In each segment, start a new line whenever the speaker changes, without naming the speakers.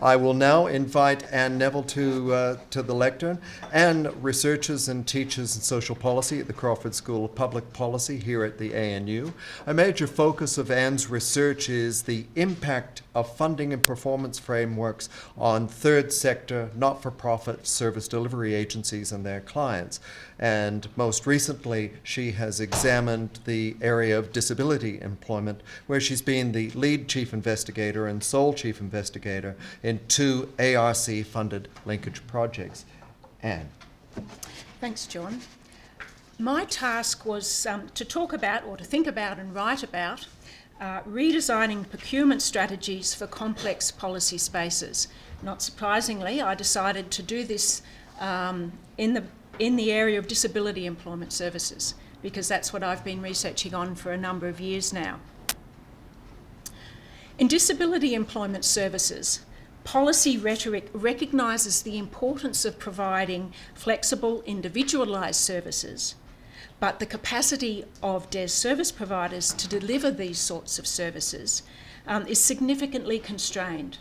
I will now invite Anne Neville to the lectern. Anne researches and teaches in social policy at the Crawford School of Public Policy here at the ANU. A major focus of Anne's research is the impact of funding and performance frameworks on third sector, not-for-profit service delivery agencies and their clients. And most recently, she has examined the area of disability employment, where she's been the lead chief investigator and sole chief investigator in 2 ARC-funded linkage projects. Anne.
Thanks, John. My task was to talk about, or to think about and write about, redesigning procurement strategies for complex policy spaces. Not surprisingly, I decided to do this in the area of disability employment services, because that's what I've been researching on for a number of years now. In disability employment services, policy rhetoric recognises the importance of providing flexible, individualised services, but the capacity of DES service providers to deliver these sorts of services is significantly constrained,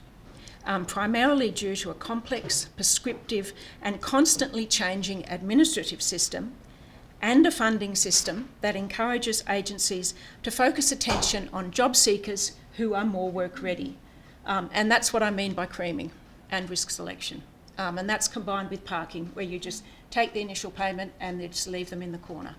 primarily due to a complex, prescriptive and constantly changing administrative system and a funding system that encourages agencies to focus attention on job seekers who are more work ready. And that's what I mean by creaming and risk selection. And that's combined with parking, where you just take the initial payment and they just leave them in the corner.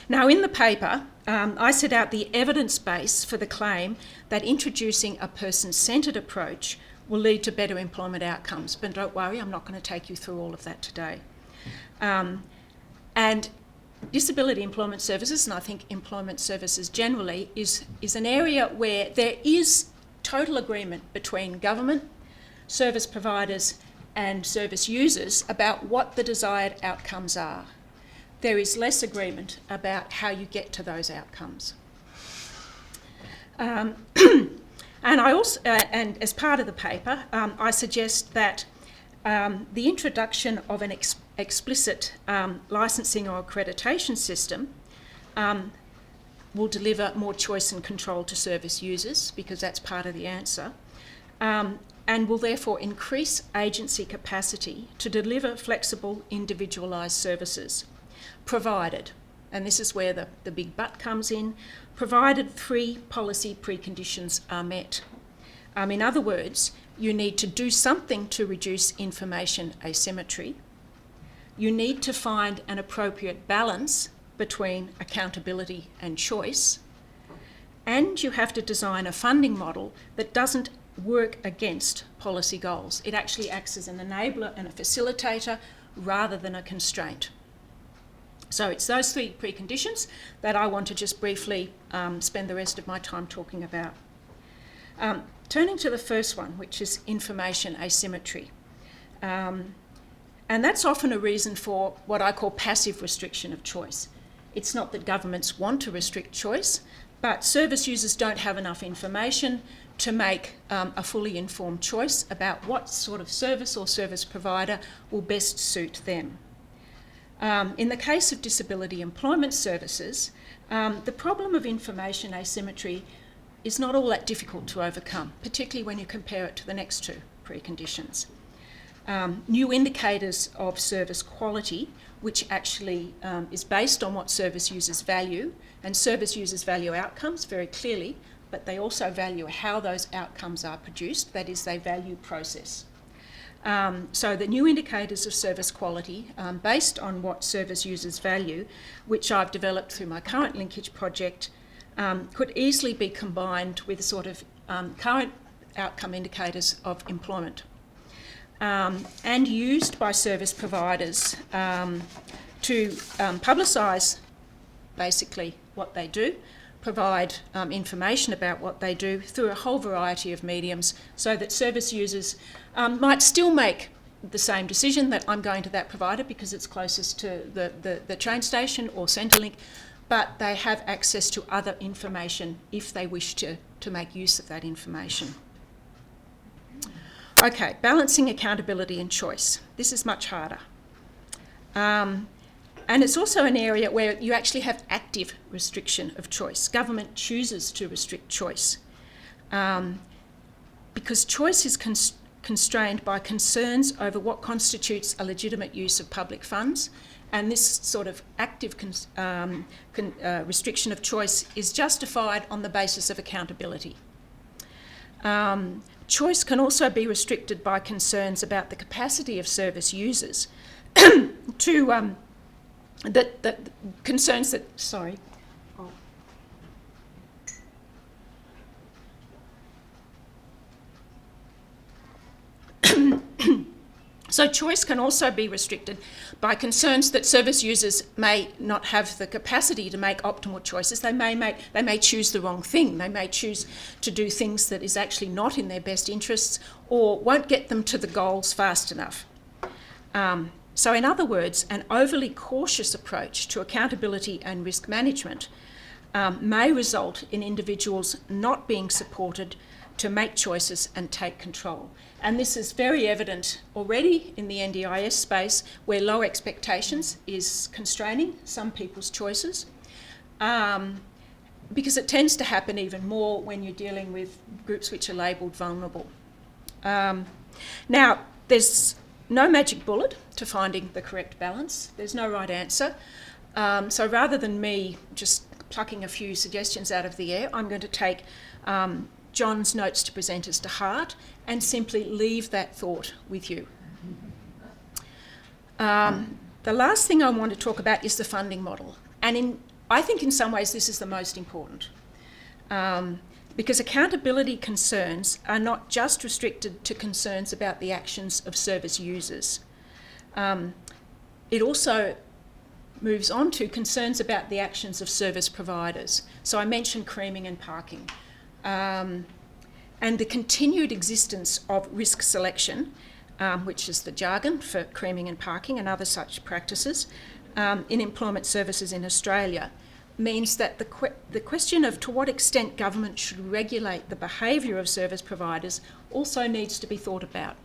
Now, in the paper, I set out the evidence base for the claim that introducing a person-centred approach will lead to better employment outcomes. But don't worry, I'm not going to take you through all of that today. And disability employment services, and I think employment services generally, is an area where there is total agreement between government, service providers and service users about what the desired outcomes are. There is less agreement about how you get to those outcomes. And I also, and as part of the paper, I suggest that the introduction of an explicit licensing or accreditation system will deliver more choice and control to service users, because that's part of the answer, and will therefore increase agency capacity to deliver flexible, individualised services, provided, and this is where the big but comes in, provided 3 policy preconditions are met. In other words, you need to do something to reduce information asymmetry. You need to find an appropriate balance between accountability and choice. And you have to design a funding model that doesn't work against policy goals. It actually acts as an enabler and a facilitator rather than a constraint. So it's those 3 preconditions that I want to just briefly spend the rest of my time talking about. Turning to the first one, which is information asymmetry. And that's often a reason for what I call passive restriction of choice. It's not that governments want to restrict choice, but service users don't have enough information to make a fully informed choice about what sort of service or service provider will best suit them. In the case of disability employment services, the problem of information asymmetry is not all that difficult to overcome, particularly when you compare it to the next 2 preconditions. New indicators of service quality, which actually is based on what service users value, and service users value outcomes very clearly, but they also value how those outcomes are produced, that is, they value process. So the new indicators of service quality, based on what service users value, which I've developed through my current linkage project, could easily be combined with sort of current outcome indicators of employment, and used by service providers to publicise basically what they do, provide information about what they do through a whole variety of mediums, so that service users might still make the same decision that I'm going to that provider because it's closest to the train station or Centrelink, but they have access to other information if they wish to make use of that information. Okay, balancing accountability and choice. This is much harder. And it's also an area where you actually have active restriction of choice. Government chooses to restrict choice. because choice is constrained by concerns over what constitutes a legitimate use of public funds, and this sort of active restriction of choice is justified on the basis of accountability. Choice can also be restricted by concerns about the capacity of service users to concerns that sorry. So choice can also be restricted by concerns that service users may not have the capacity to make optimal choices. They may choose the wrong thing. They may choose to do things that is actually not in their best interests or won't get them to the goals fast enough. So in other words, an overly cautious approach to accountability and risk management may result in individuals not being supported to make choices and take control. And this is very evident already in the NDIS space, where low expectations is constraining some people's choices, because it tends to happen even more when you're dealing with groups which are labelled vulnerable. Now, there's no magic bullet to finding the correct balance. There's no right answer. So rather than me just plucking a few suggestions out of the air, I'm going to take John's notes to presenters to heart and simply leave that thought with you. The last thing I want to talk about is the funding model. And I think in some ways this is the most important, because accountability concerns are not just restricted to concerns about the actions of service users. It also moves on to concerns about the actions of service providers. So I mentioned creaming and parking. And the continued existence of risk selection, which is the jargon for creaming and parking and other such practices, in employment services in Australia, means that the question of to what extent government should regulate the behaviour of service providers also needs to be thought about.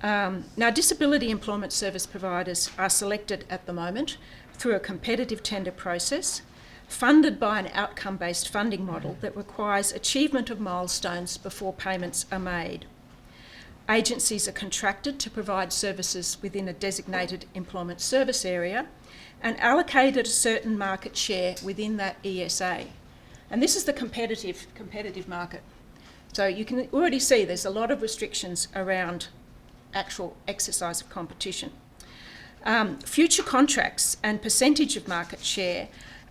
Now, disability employment service providers are selected at the moment through a competitive tender process, funded by an outcome-based funding model that requires achievement of milestones before payments are made. Agencies are contracted to provide services within a designated employment service area and allocated a certain market share within that ESA. And this is the competitive market. So you can already see there's a lot of restrictions around actual exercise of competition. Future contracts and percentage of market share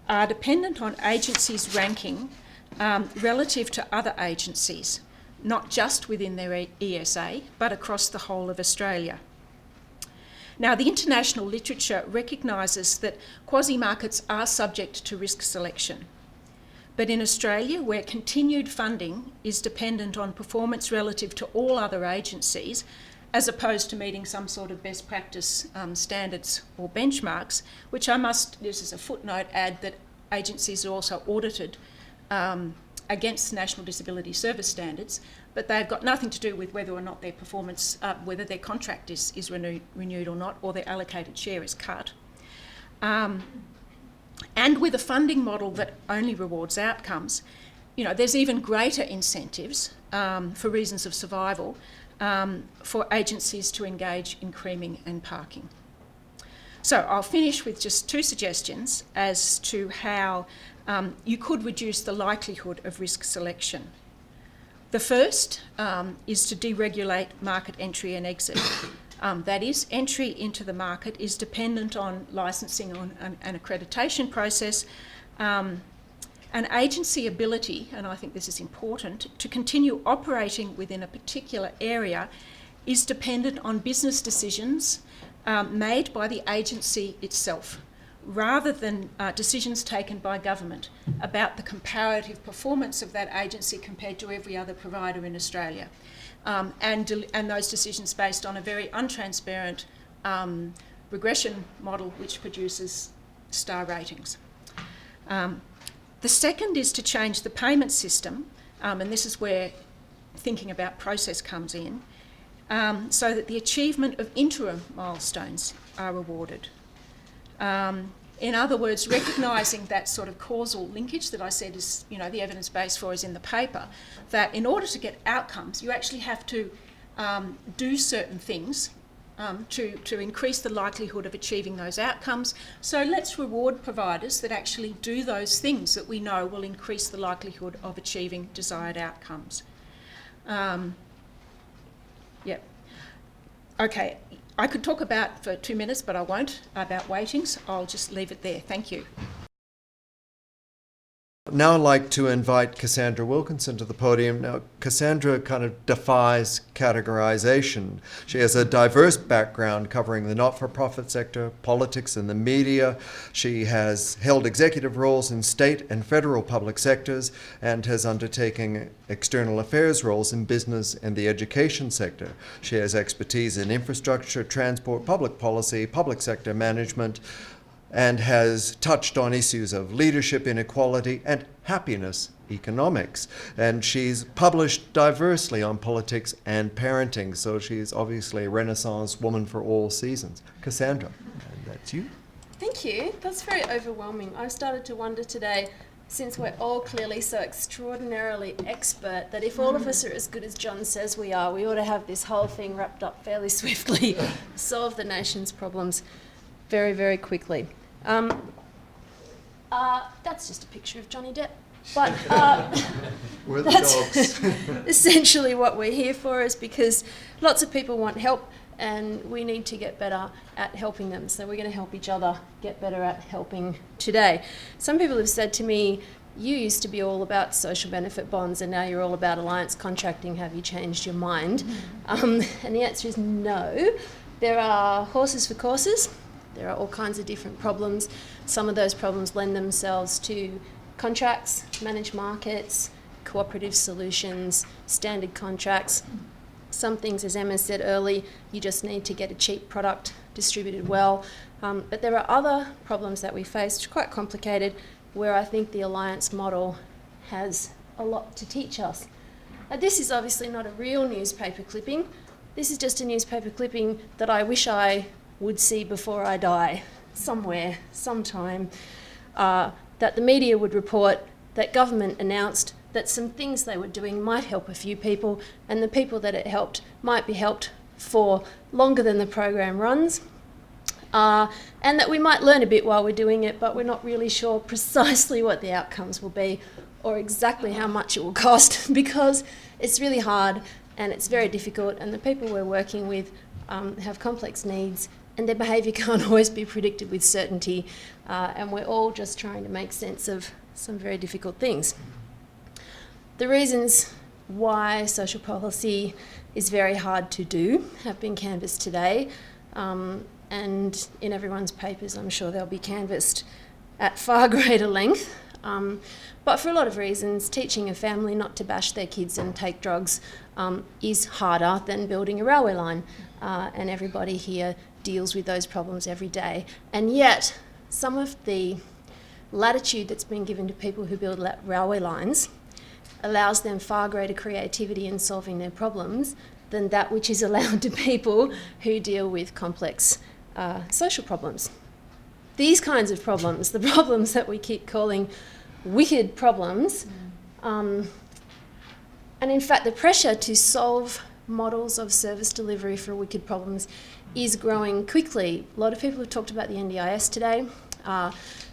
are dependent on agencies' ranking relative to other agencies, not just within their ESA, but across the whole of Australia. Now, the international literature recognises that quasi-markets are subject to risk selection. But in Australia, where continued funding is dependent on performance relative to all other agencies, as opposed to meeting some sort of best practice standards or benchmarks, which I must, this is a footnote, add that agencies are also audited against National Disability Service standards, but they've got nothing to do with whether or not their performance, whether their contract is renewed or not, or their allocated share is cut. And with a funding model that only rewards outcomes, there's even greater incentives for reasons of survival for agencies to engage in creaming and parking. So I'll finish with just two suggestions as to how you could reduce the likelihood of risk selection. The first is to deregulate market entry and exit. That is, entry into the market is dependent on licensing on an accreditation process, and agency ability, and I think this is important, to continue operating within a particular area is dependent on business decisions made by the agency itself, rather than decisions taken by government about the comparative performance of that agency compared to every other provider in Australia. And those decisions based on a very untransparent regression model which produces star ratings. The second is to change the payment system, and this is where thinking about process comes in, so that the achievement of interim milestones are rewarded. In other words, recognising that sort of causal linkage that I said is, the evidence base for is in the paper, that in order to get outcomes, you actually have to do certain things to increase the likelihood of achieving those outcomes. So let's reward providers that actually do those things that we know will increase the likelihood of achieving desired outcomes. Yep. Okay, I could talk about for 2 minutes, but I won't, about weightings. I'll just leave it there. Thank you.
Now I'd like to invite Cassandra Wilkinson to the podium. Now, Cassandra kind of defies categorization. She has a diverse background covering the not-for-profit sector, politics, and the media. She has held executive roles in state and federal public sectors and has undertaken external affairs roles in business and the education sector. She has expertise in infrastructure, transport, public policy, public sector management, and has touched on issues of leadership inequality and happiness economics. And she's published diversely on politics and parenting, so she's obviously a Renaissance woman for all seasons. Cassandra, and that's you.
Thank you. That's very overwhelming. I've started to wonder today, since we're all clearly so extraordinarily expert, that if all of us are as good as John says we are, we ought to have this whole thing wrapped up fairly swiftly, solve the nation's problems very, very quickly. That's just a picture of Johnny Depp. But
We're the
that's
dogs.
essentially what we're here for, is because lots of people want help and we need to get better at helping them. So we're going to help each other get better at helping today. Some people have said to me, you used to be all about social benefit bonds and now you're all about alliance contracting. Have you changed your mind? And the answer is no. There are horses for courses. There are all kinds of different problems. Some of those problems lend themselves to contracts, managed markets, cooperative solutions, standard contracts. Some things, as Emma said early, you just need to get a cheap product distributed well. But there are other problems that we face, which are quite complicated, where I think the alliance model has a lot to teach us. Now, this is obviously not a real newspaper clipping. This is just a newspaper clipping that I wish I would see before I die, somewhere, sometime, that the media would report that government announced that some things they were doing might help a few people, and the people that it helped might be helped for longer than the program runs, and that we might learn a bit while we're doing it, but we're not really sure precisely what the outcomes will be or exactly how much it will cost, because it's really hard and it's very difficult, and the people we're working with have complex needs, and their behaviour can't always be predicted with certainty, and we're all just trying to make sense of some very difficult things. The reasons why social policy is very hard to do have been canvassed today, and in everyone's papers I'm sure they'll be canvassed at far greater length. But for a lot of reasons, teaching a family not to bash their kids and take drugs is harder than building a railway line, and everybody here deals with those problems every day. And yet, some of the latitude that's been given to people who build railway lines allows them far greater creativity in solving their problems than that which is allowed to people who deal with complex social problems. These kinds of problems, the problems that we keep calling wicked problems, and in fact the pressure to solve models of service delivery for wicked problems is growing quickly. A lot of people have talked about the NDIS today.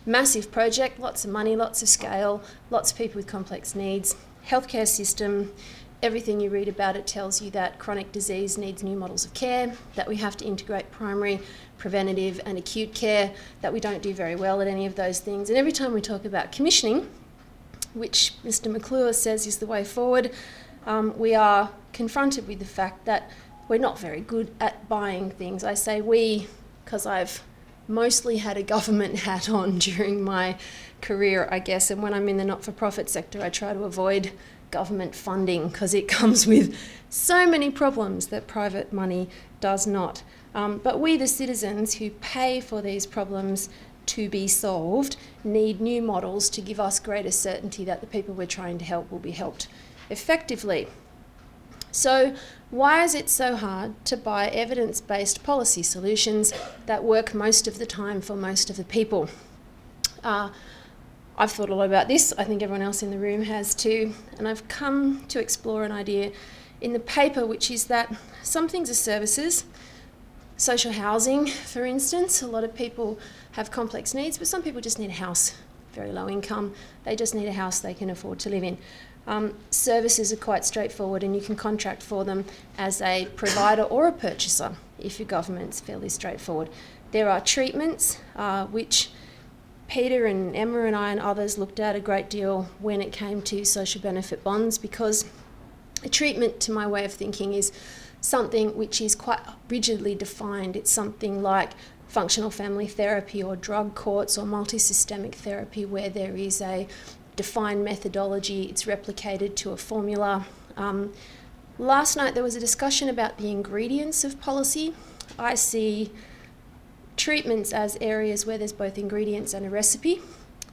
Massive project, lots of money, lots of scale, lots of people with complex needs. Healthcare system, everything you read about it tells you that chronic disease needs new models of care, that we have to integrate primary, preventative and acute care, that we don't do very well at any of those things. And every time we talk about commissioning, which Mr. McClure says is the way forward, we are confronted with the fact that we're not very good at buying things. I say we because I've mostly had a government hat on during my career, I guess, and when I'm in the not-for-profit sector I try to avoid government funding because it comes with so many problems that private money does not. But we, the citizens who pay for these problems to be solved, need new models to give us greater certainty that the people we're trying to help will be helped effectively. So why is it so hard to buy evidence-based policy solutions that work most of the time for most of the people? I've thought a lot about this. I think everyone else in the room has too. And I've come to explore an idea in the paper, which is that some things are services. Social housing, for instance. A lot of people have complex needs, but some people just need a house. Very low income. They just need a house they can afford to live in. Services are quite straightforward, and you can contract for them as a provider or a purchaser if your government's fairly straightforward. There are treatments, which Peter and Emma and I and others looked at a great deal when it came to social benefit bonds, because a treatment, to my way of thinking, is something which is quite rigidly defined. It's something like functional family therapy or drug courts or multisystemic therapy, where there is a defined methodology, it's replicated to a formula. Last night there was a discussion about the ingredients of policy. I see treatments as areas where there's both ingredients and a recipe,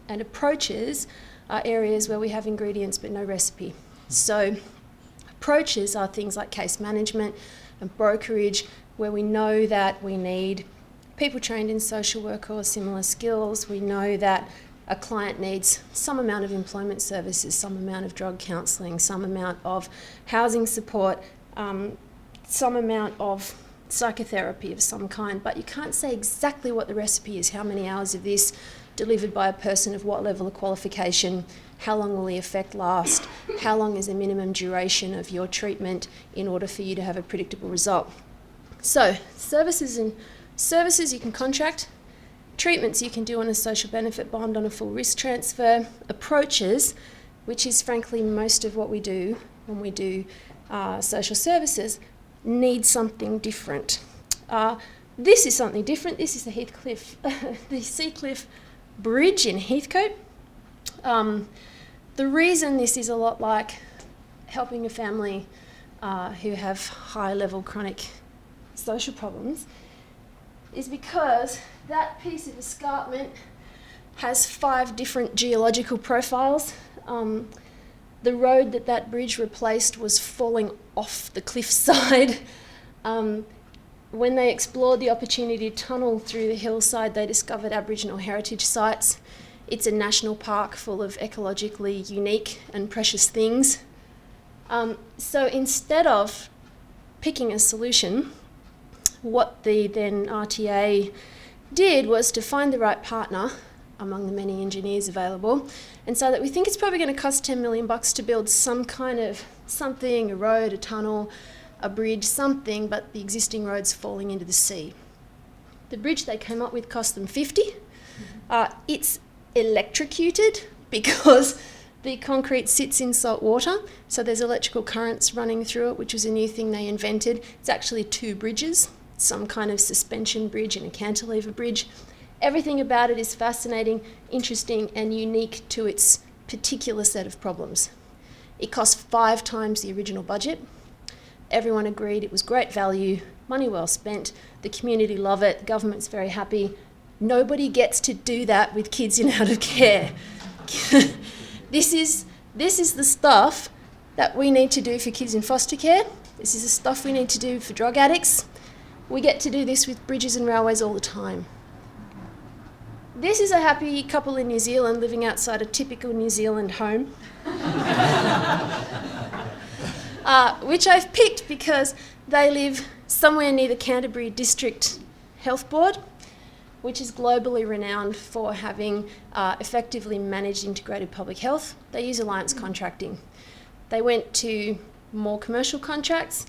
and approaches are areas where we have ingredients but no recipe. So approaches are things like case management and brokerage, where we know that we need people trained in social work or similar skills. We know that a client needs some amount of employment services, some amount of drug counselling, some amount of housing support, some amount of psychotherapy of some kind, but you can't say exactly what the recipe is. How many hours of this delivered by a person of what level of qualification? How long will the effect last? How long is the minimum duration of your treatment in order for you to have a predictable result? So services you can contract. Treatments you can do on a social benefit bond on a full risk transfer. Approaches, which is frankly most of what we do when we do social services, need something different. This is something different. This is the Heathcliff, the Seacliff Bridge in Heathcote. The reason this is a lot like helping a family who have high-level chronic social problems is because that piece of escarpment has 5 different geological profiles. The road that bridge replaced was falling off the cliffside. When they explored the opportunity to tunnel through the hillside, they discovered Aboriginal heritage sites. It's a national park full of ecologically unique and precious things. So instead of picking a solution, what the then RTA did was to find the right partner among the many engineers available, and so that we think it's probably going to cost $10 million to build some kind of something, a road, a tunnel, a bridge, something, but the existing road's falling into the sea. The bridge they came up with cost them $50. It's electrocuted because the concrete sits in salt water, so there's electrical currents running through it, which was a new thing they invented. It's actually 2 bridges, some kind of suspension bridge and a cantilever bridge. Everything about it is fascinating, interesting, and unique to its particular set of problems. It cost 5 times the original budget. Everyone agreed it was great value, money well spent, the community love it, the government's very happy. Nobody gets to do that with kids in out of care. This is the stuff that we need to do for kids in foster care. This is the stuff we need to do for drug addicts. We get to do this with bridges and railways all the time. This is a happy couple in New Zealand living outside a typical New Zealand home, which I've picked because they live somewhere near the Canterbury District Health Board, which is globally renowned for having effectively managed integrated public health. They use alliance contracting. They went to more commercial contracts,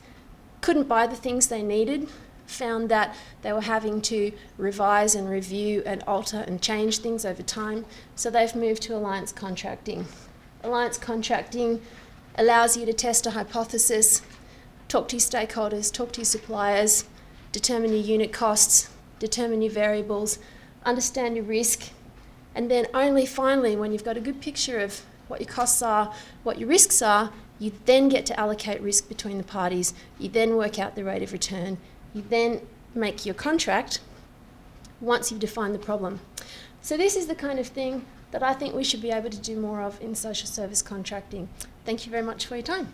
couldn't buy the things they needed, found that they were having to revise and review and alter and change things over time, so they've moved to alliance contracting. Alliance contracting allows you to test a hypothesis, talk to your stakeholders, talk to your suppliers, determine your unit costs, determine your variables, understand your risk, and then only finally, when you've got a good picture of what your costs are, what your risks are, you then get to allocate risk between the parties. You then work out the rate of return. You then make your contract once you've defined the problem. So this is the kind of thing that I think we should be able to do more of in social service contracting. Thank you very much for your time.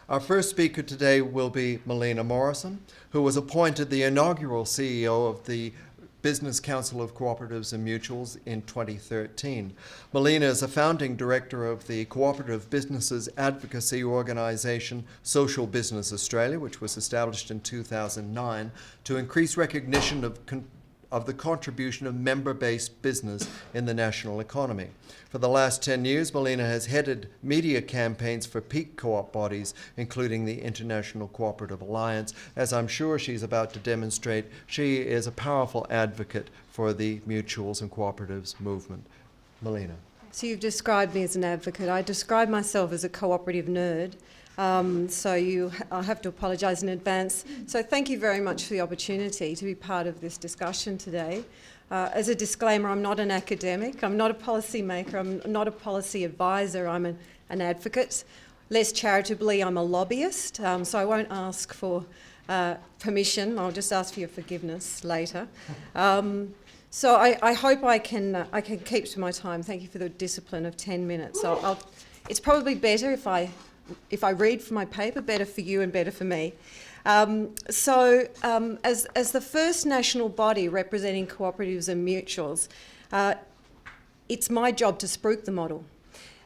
Our first speaker today will be Melina Morrison, who was appointed the inaugural CEO of the Business Council of Cooperatives and Mutuals in 2013. Melina is a founding director of the Cooperative Businesses Advocacy Organisation Social Business Australia, which was established in 2009 to increase recognition of the contribution of member-based business in the national economy. For the last 10 years, Melina has headed media campaigns for peak co-op bodies, including the International Cooperative Alliance. As I'm sure she's about to demonstrate, she is a powerful advocate for the mutuals and cooperatives movement. Melina.
So you've described me as an advocate. I describe myself as a cooperative nerd. I have to apologise in advance. So thank you very much for the opportunity to be part of this discussion today. As a disclaimer, I'm not an academic, I'm not a policy maker, I'm not a policy advisor, I'm an advocate. Less charitably, I'm a lobbyist, so I won't ask for permission, I'll just ask for your forgiveness later. So I hope I can keep to my time. Thank you for the discipline of 10 minutes. It's probably better if I read from my paper, better for you and better for me. As the first national body representing cooperatives and mutuals, it's my job to spruik the model.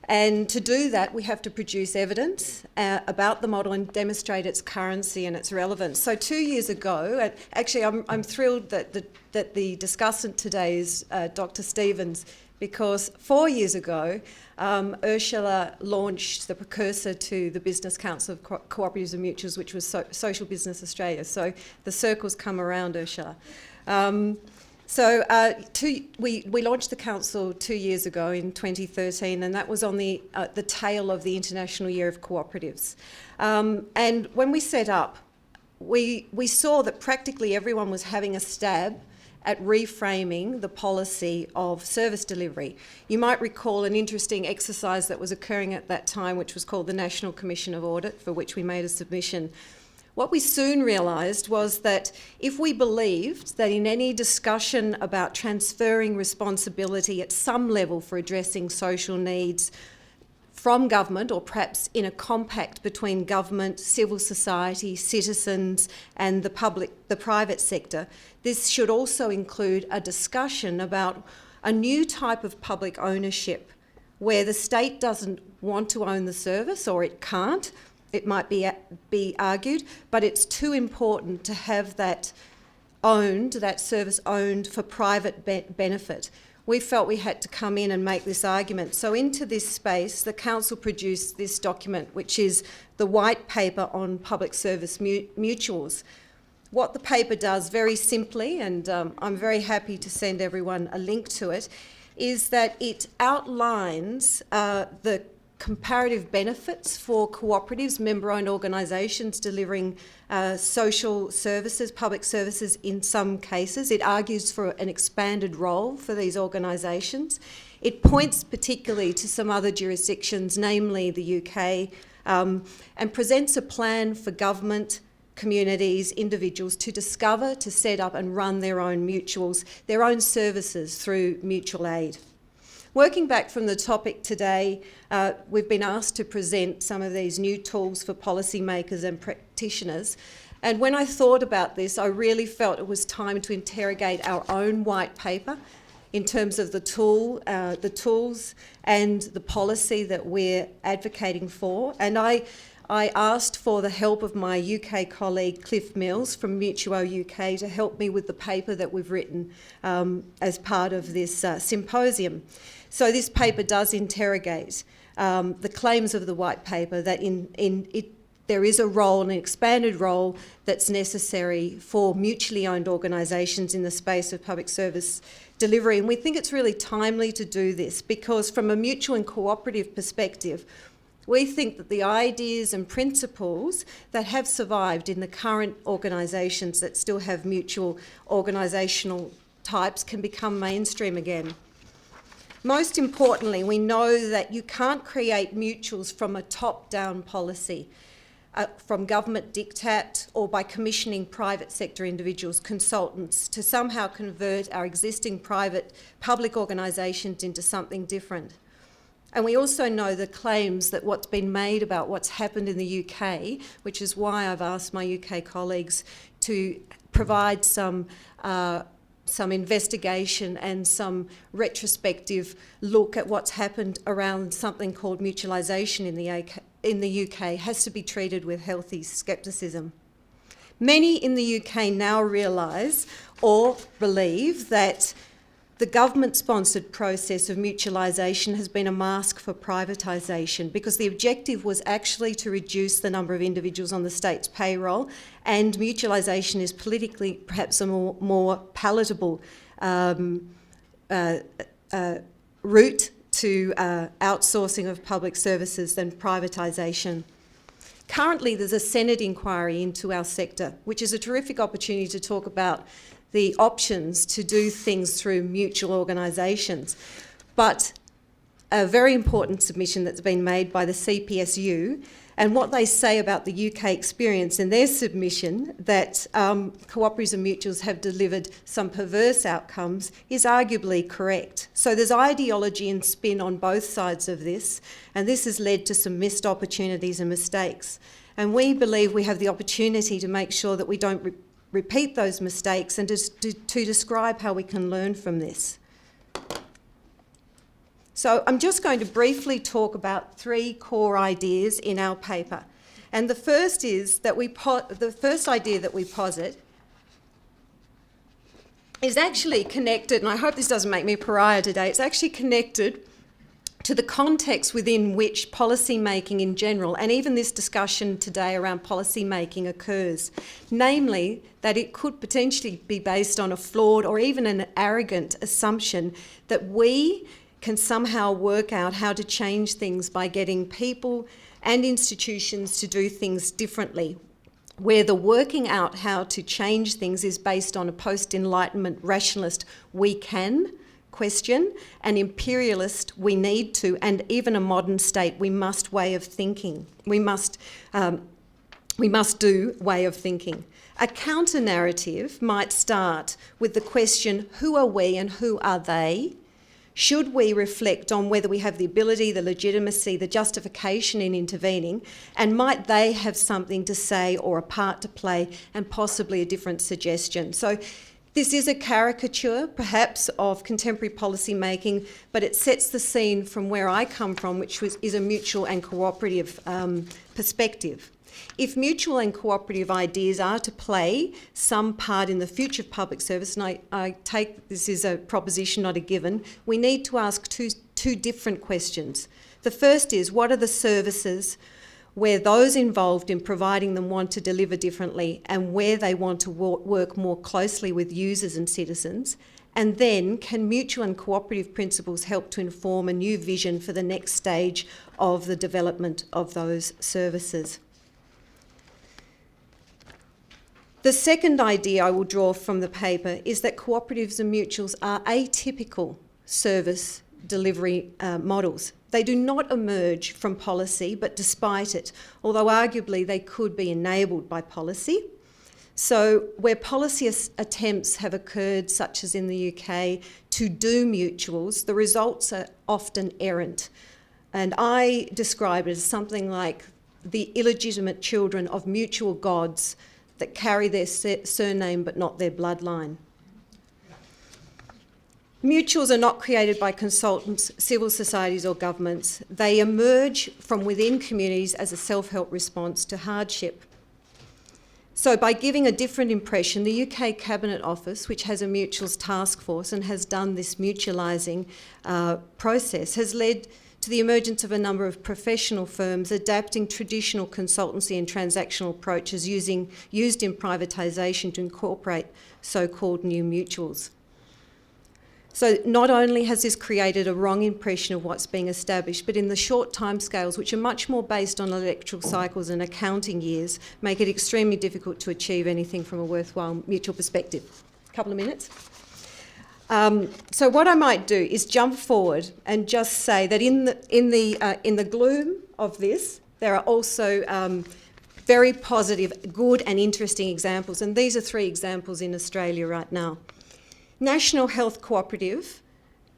And to do that, we have to produce evidence about the model and demonstrate its currency and its relevance. So 2 years ago, actually I'm thrilled that the discussant today is Dr. Stevens, because 4 years ago, Ursula launched the precursor to the Business Council of Cooperatives and Mutuals, which was Social Business Australia. So the circles come around, Ursula. We launched the council 2 years ago in 2013, and that was on the tail of the International Year of Cooperatives. And when we set up, we saw that practically everyone was having a stab at reframing the policy of service delivery. You might recall an interesting exercise that was occurring at that time, which was called the National Commission of Audit, for which we made a submission. What we soon realised was that if we believed that in any discussion about transferring responsibility at some level for addressing social needs from government, or perhaps in a compact between government, civil society, citizens and the private sector, this should also include a discussion about a new type of public ownership where the state doesn't want to own the service, or it can't. It might be argued, but it's too important to have that service owned for private benefit. We felt we had to come in and make this argument. So into this space, the council produced this document, which is the white paper on public service mutuals. What the paper does very simply, and I'm very happy to send everyone a link to it, is that it outlines the comparative benefits for cooperatives, member-owned organisations delivering social services, public services in some cases. It argues for an expanded role for these organisations. It points particularly to some other jurisdictions, namely the UK, and presents a plan for government, communities, individuals to discover, to set up and run their own mutuals, their own services through mutual aid. Working back from the topic today, we've been asked to present some of these new tools for policymakers and practitioners. And when I thought about this, I really felt it was time to interrogate our own white paper in terms of the tools and the policy that we're advocating for. And I asked for the help of my UK colleague Cliff Mills from Mutuo UK to help me with the paper that we've written as part of this symposium. So this paper does interrogate the claims of the white paper that there is a role, an expanded role, that's necessary for mutually owned organisations in the space of public service delivery. And we think it's really timely to do this because from a mutual and cooperative perspective, we think that the ideas and principles that have survived in the current organisations that still have mutual organisational types can become mainstream again. Most importantly, we know that you can't create mutuals from a top-down policy, from government diktat or by commissioning private sector individuals, consultants, to somehow convert our existing public organisations into something different. And we also know the claims that what's been made about what's happened in the UK, which is why I've asked my UK colleagues to provide some investigation and some retrospective look at what's happened around something called mutualisation in the UK has to be treated with healthy scepticism. Many in the UK now realise or believe that the government-sponsored process of mutualisation has been a mask for privatisation, because the objective was actually to reduce the number of individuals on the state's payroll, and mutualisation is politically perhaps a more palatable route to outsourcing of public services than privatisation. Currently, there's a Senate inquiry into our sector, which is a terrific opportunity to talk about the options to do things through mutual organisations. But a very important submission that's been made by the CPSU, and what they say about the UK experience in their submission, that cooperatives and mutuals have delivered some perverse outcomes, is arguably correct. So there's ideology and spin on both sides of this, and this has led to some missed opportunities and mistakes. And we believe we have the opportunity to make sure that we don't repeat those mistakes and to describe how we can learn from this. So I'm just going to briefly talk about 3 core ideas in our paper. And the first is that the first idea that we posit is actually connected, and I hope this doesn't make me a pariah today, it's actually connected to the context within which policy making in general, and even this discussion today around policy making, occurs. Namely, that it could potentially be based on a flawed or even an arrogant assumption that we can somehow work out how to change things by getting people and institutions to do things differently, where the working out how to change things is based on a post-Enlightenment rationalist "we can" question, an imperialist "we need to," and even a modern state "we must" way of thinking. We must do way of thinking. A counter-narrative might start with the question, who are we and who are they? Should we reflect on whether we have the ability, the legitimacy, the justification in intervening, and might they have something to say or a part to play and possibly a different suggestion? So this is a caricature, perhaps, of contemporary policy making, but it sets the scene from where I come from, which is a mutual and cooperative perspective. If mutual and cooperative ideas are to play some part in the future of public service, and I take this is a proposition, not a given, we need to ask two different questions. The first is, what are the services where those involved in providing them want to deliver differently and where they want to work more closely with users and citizens? And then, can mutual and cooperative principles help to inform a new vision for the next stage of the development of those services? The second idea I will draw from the paper is that cooperatives and mutuals are atypical service delivery models. They do not emerge from policy, but despite it, although arguably they could be enabled by policy. So where policy attempts have occurred, such as in the UK, to do mutuals, the results are often errant. And I describe it as something like the illegitimate children of mutual gods that carry their surname but not their bloodline. Mutuals are not created by consultants, civil societies or governments. They emerge from within communities as a self-help response to hardship. So by giving a different impression, the UK Cabinet Office, which has a mutuals task force and has done this mutualising process, has led to the emergence of a number of professional firms adapting traditional consultancy and transactional approaches used in privatisation to incorporate so-called new mutuals. So not only has this created a wrong impression of what's being established, but in the short timescales, which are much more based on electoral cycles and accounting years, make it extremely difficult to achieve anything from a worthwhile mutual perspective. A couple of minutes. So what I might do is jump forward and just say that in the gloom of this, there are also very positive, good and interesting examples, and these are 3 examples in Australia right now. National Health Cooperative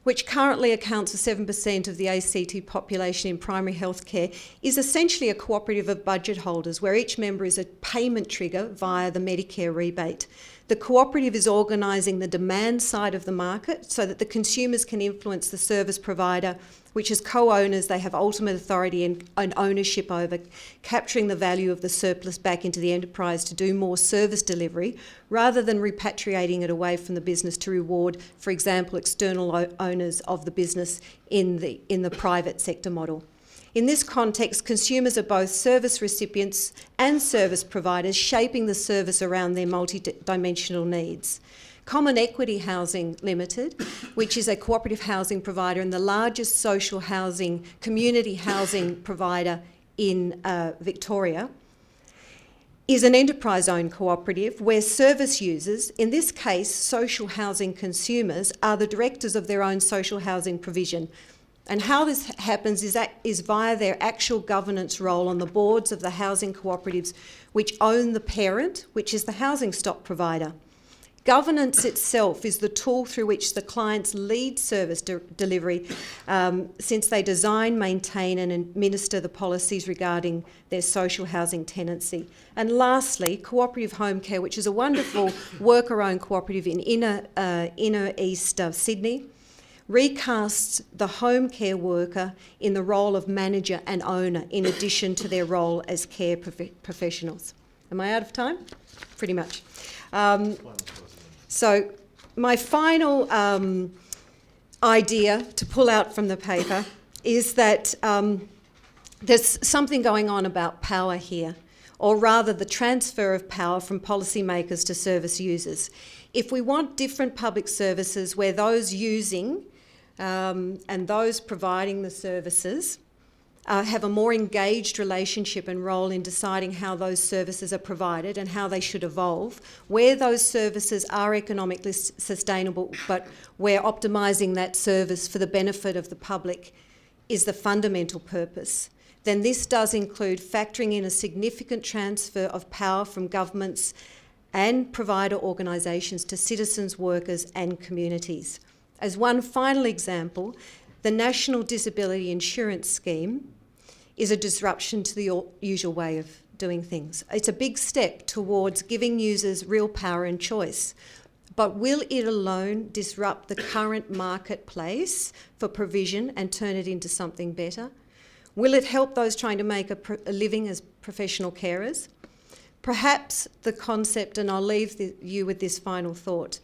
which currently accounts for 7% of the ACT population in primary health care, is essentially a cooperative of budget holders where each member is a payment trigger via the Medicare rebate. The cooperative is organising the demand side of the market so that the consumers can influence the service provider, which as co-owners they have ultimate authority and ownership over, capturing the value of the surplus back into the enterprise to do more service delivery, rather than repatriating it away from the business to reward, for example, external owners of the business in the private sector model. In this context, consumers are both service recipients and service providers, shaping the service around their multi-dimensional needs. Common Equity Housing Limited, which is a cooperative housing provider and the largest social housing, community housing provider in Victoria, is an enterprise-owned cooperative where service users, in this case social housing consumers, are the directors of their own social housing provision. And how this happens is via their actual governance role on the boards of the housing cooperatives which own the parent, which is the housing stock provider. Governance itself is the tool through which the clients lead service delivery since they design, maintain and administer the policies regarding their social housing tenancy. And lastly, Cooperative Home Care, which is a wonderful worker-owned cooperative in inner east Sydney, recasts the home care worker in the role of manager and owner in addition to their role as care professionals. Am I out of time? Pretty much. So my final idea to pull out from the paper is that there's something going on about power here, or rather the transfer of power from policymakers to service users. If we want different public services where those using and those providing the services have a more engaged relationship and role in deciding how those services are provided and how they should evolve, where those services are economically sustainable but where optimising that service for the benefit of the public is the fundamental purpose, then this does include factoring in a significant transfer of power from governments and provider organisations to citizens, workers and communities. As one final example, the National Disability Insurance Scheme is a disruption to the usual way of doing things. It's a big step towards giving users real power and choice. But will it alone disrupt the current marketplace for provision and turn it into something better? Will it help those trying to make a living as professional carers? Perhaps the concept, and I'll leave you with this final thought,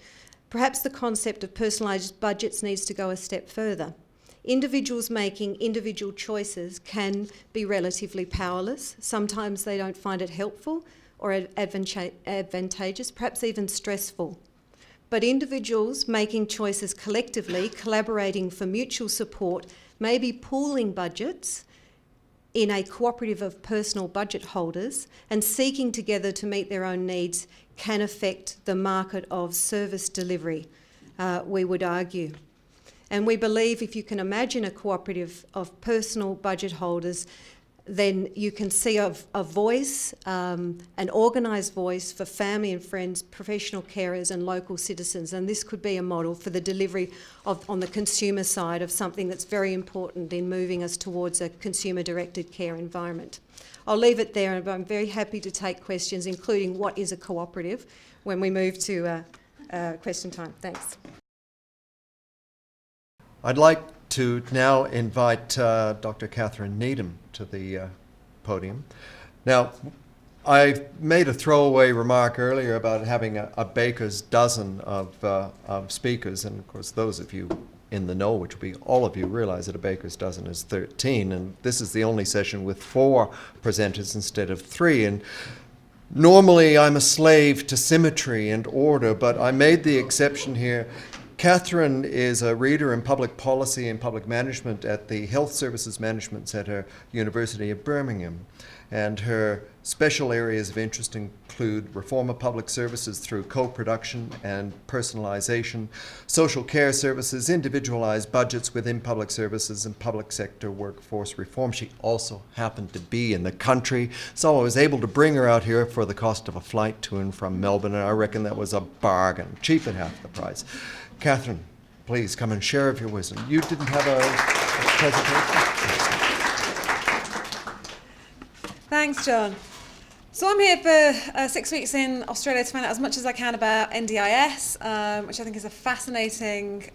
perhaps the concept of personalised budgets needs to go a step further. Individuals making individual choices can be relatively powerless. Sometimes they don't find it helpful or advantageous, perhaps even stressful. But individuals making choices collectively, collaborating for mutual support, maybe pooling budgets in a cooperative of personal budget holders and seeking together to meet their own needs can affect the market of service delivery, we would argue. And we believe if you can imagine a cooperative of personal budget holders, then you can see a voice, an organised voice for family and friends, professional carers and local citizens. And this could be a model for the delivery of, on the consumer side, of something that's very important in moving us towards a consumer-directed care environment. I'll leave it there, and I'm very happy to take questions, including what is a cooperative, when we move to question time. Thanks.
I'd like to now invite Dr. Katherine Needham to the podium. Now, I made a throwaway remark earlier about having a baker's dozen of speakers, and of course those of you in the know, which will be all of you, realize that a baker's dozen is 13, and this is the only session with 4 presenters instead of 3. And normally I'm a slave to symmetry and order, but I made the exception here. Katherine is a reader in public policy and public management at the Health Services Management Centre, University of Birmingham. And her special areas of interest include reform of public services through co-production and personalisation, social care services, individualised budgets within public services, and public sector workforce reform. She also happened to be in the country, so I was able to bring her out here for the cost of a flight to and from Melbourne, and I reckon that was a bargain, cheap at half the price. Katherine, please come and share of your wisdom. You didn't have a presentation?
Thanks, John. So I'm here for 6 weeks in Australia to find out as much as I can about NDIS, which I think is a fascinating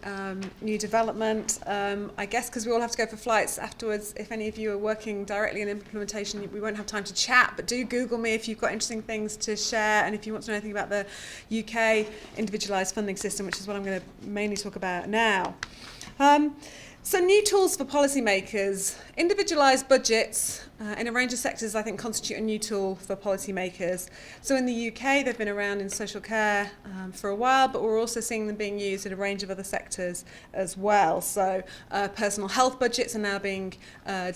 new development. I guess because we all have to go for flights afterwards, if any of you are working directly in implementation, we won't have time to chat, but do Google me if you've got interesting things to share, and if you want to know anything about the UK individualised funding system, which is what I'm going to mainly talk about now. So new tools for policymakers. Individualised budgets in a range of sectors, I think, constitute a new tool for policymakers. So in the UK, they've been around in social care for a while, but we're also seeing them being used in a range of other sectors as well. So personal health budgets are now being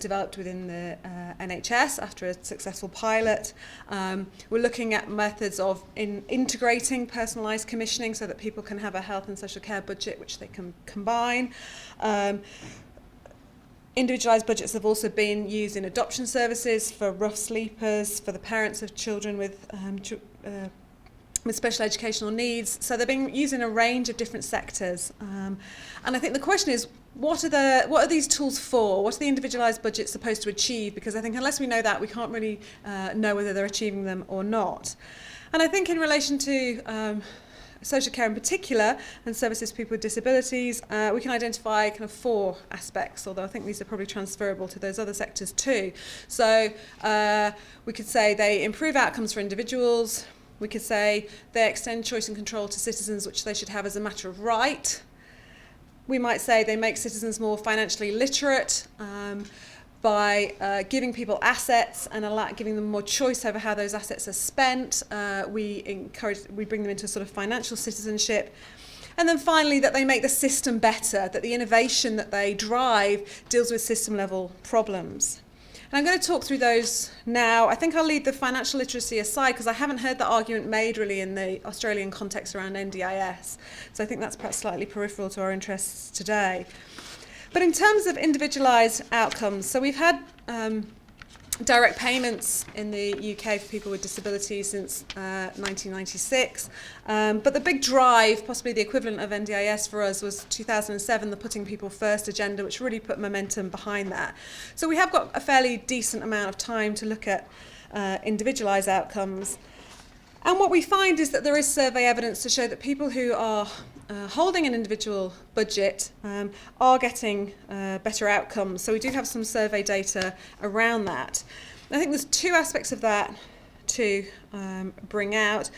developed within the NHS after a successful pilot. We're looking at methods of integrating personalised commissioning so that people can have a health and social care budget which they can combine. Individualised budgets have also been used in adoption services for rough sleepers, for the parents of children with special educational needs. So they're being used in a range of different sectors. And I think the question is, what are these tools for? What are the individualised budgets supposed to achieve? Because I think unless we know that, we can't really know whether they're achieving them or not. And I think in relation to social care in particular, and services to people with disabilities, we can identify kind of 4 aspects, although I think these are probably transferable to those other sectors too. So we could say they improve outcomes for individuals. We could say they extend choice and control to citizens, which they should have as a matter of right. We might say they make citizens more financially literate by giving people assets and giving them more choice over how those assets are spent. We bring them into a sort of financial citizenship. And then finally, that they make the system better, that the innovation that they drive deals with system level problems. And I'm going to talk through those now. I think I'll leave the financial literacy aside because I haven't heard the argument made really in the Australian context around NDIS. So I think that's perhaps slightly peripheral to our interests today. But in terms of individualised outcomes, so we've had direct payments in the UK for people with disabilities since 1996. But the big drive, possibly the equivalent of NDIS for us, was 2007, the Putting People First agenda, which really put momentum behind that. So we have got a fairly decent amount of time to look at individualised outcomes. And what we find is that there is survey evidence to show that people who are holding an individual budget are getting better outcomes. So we do have some survey data around that. I think there's 2 aspects of that to bring out.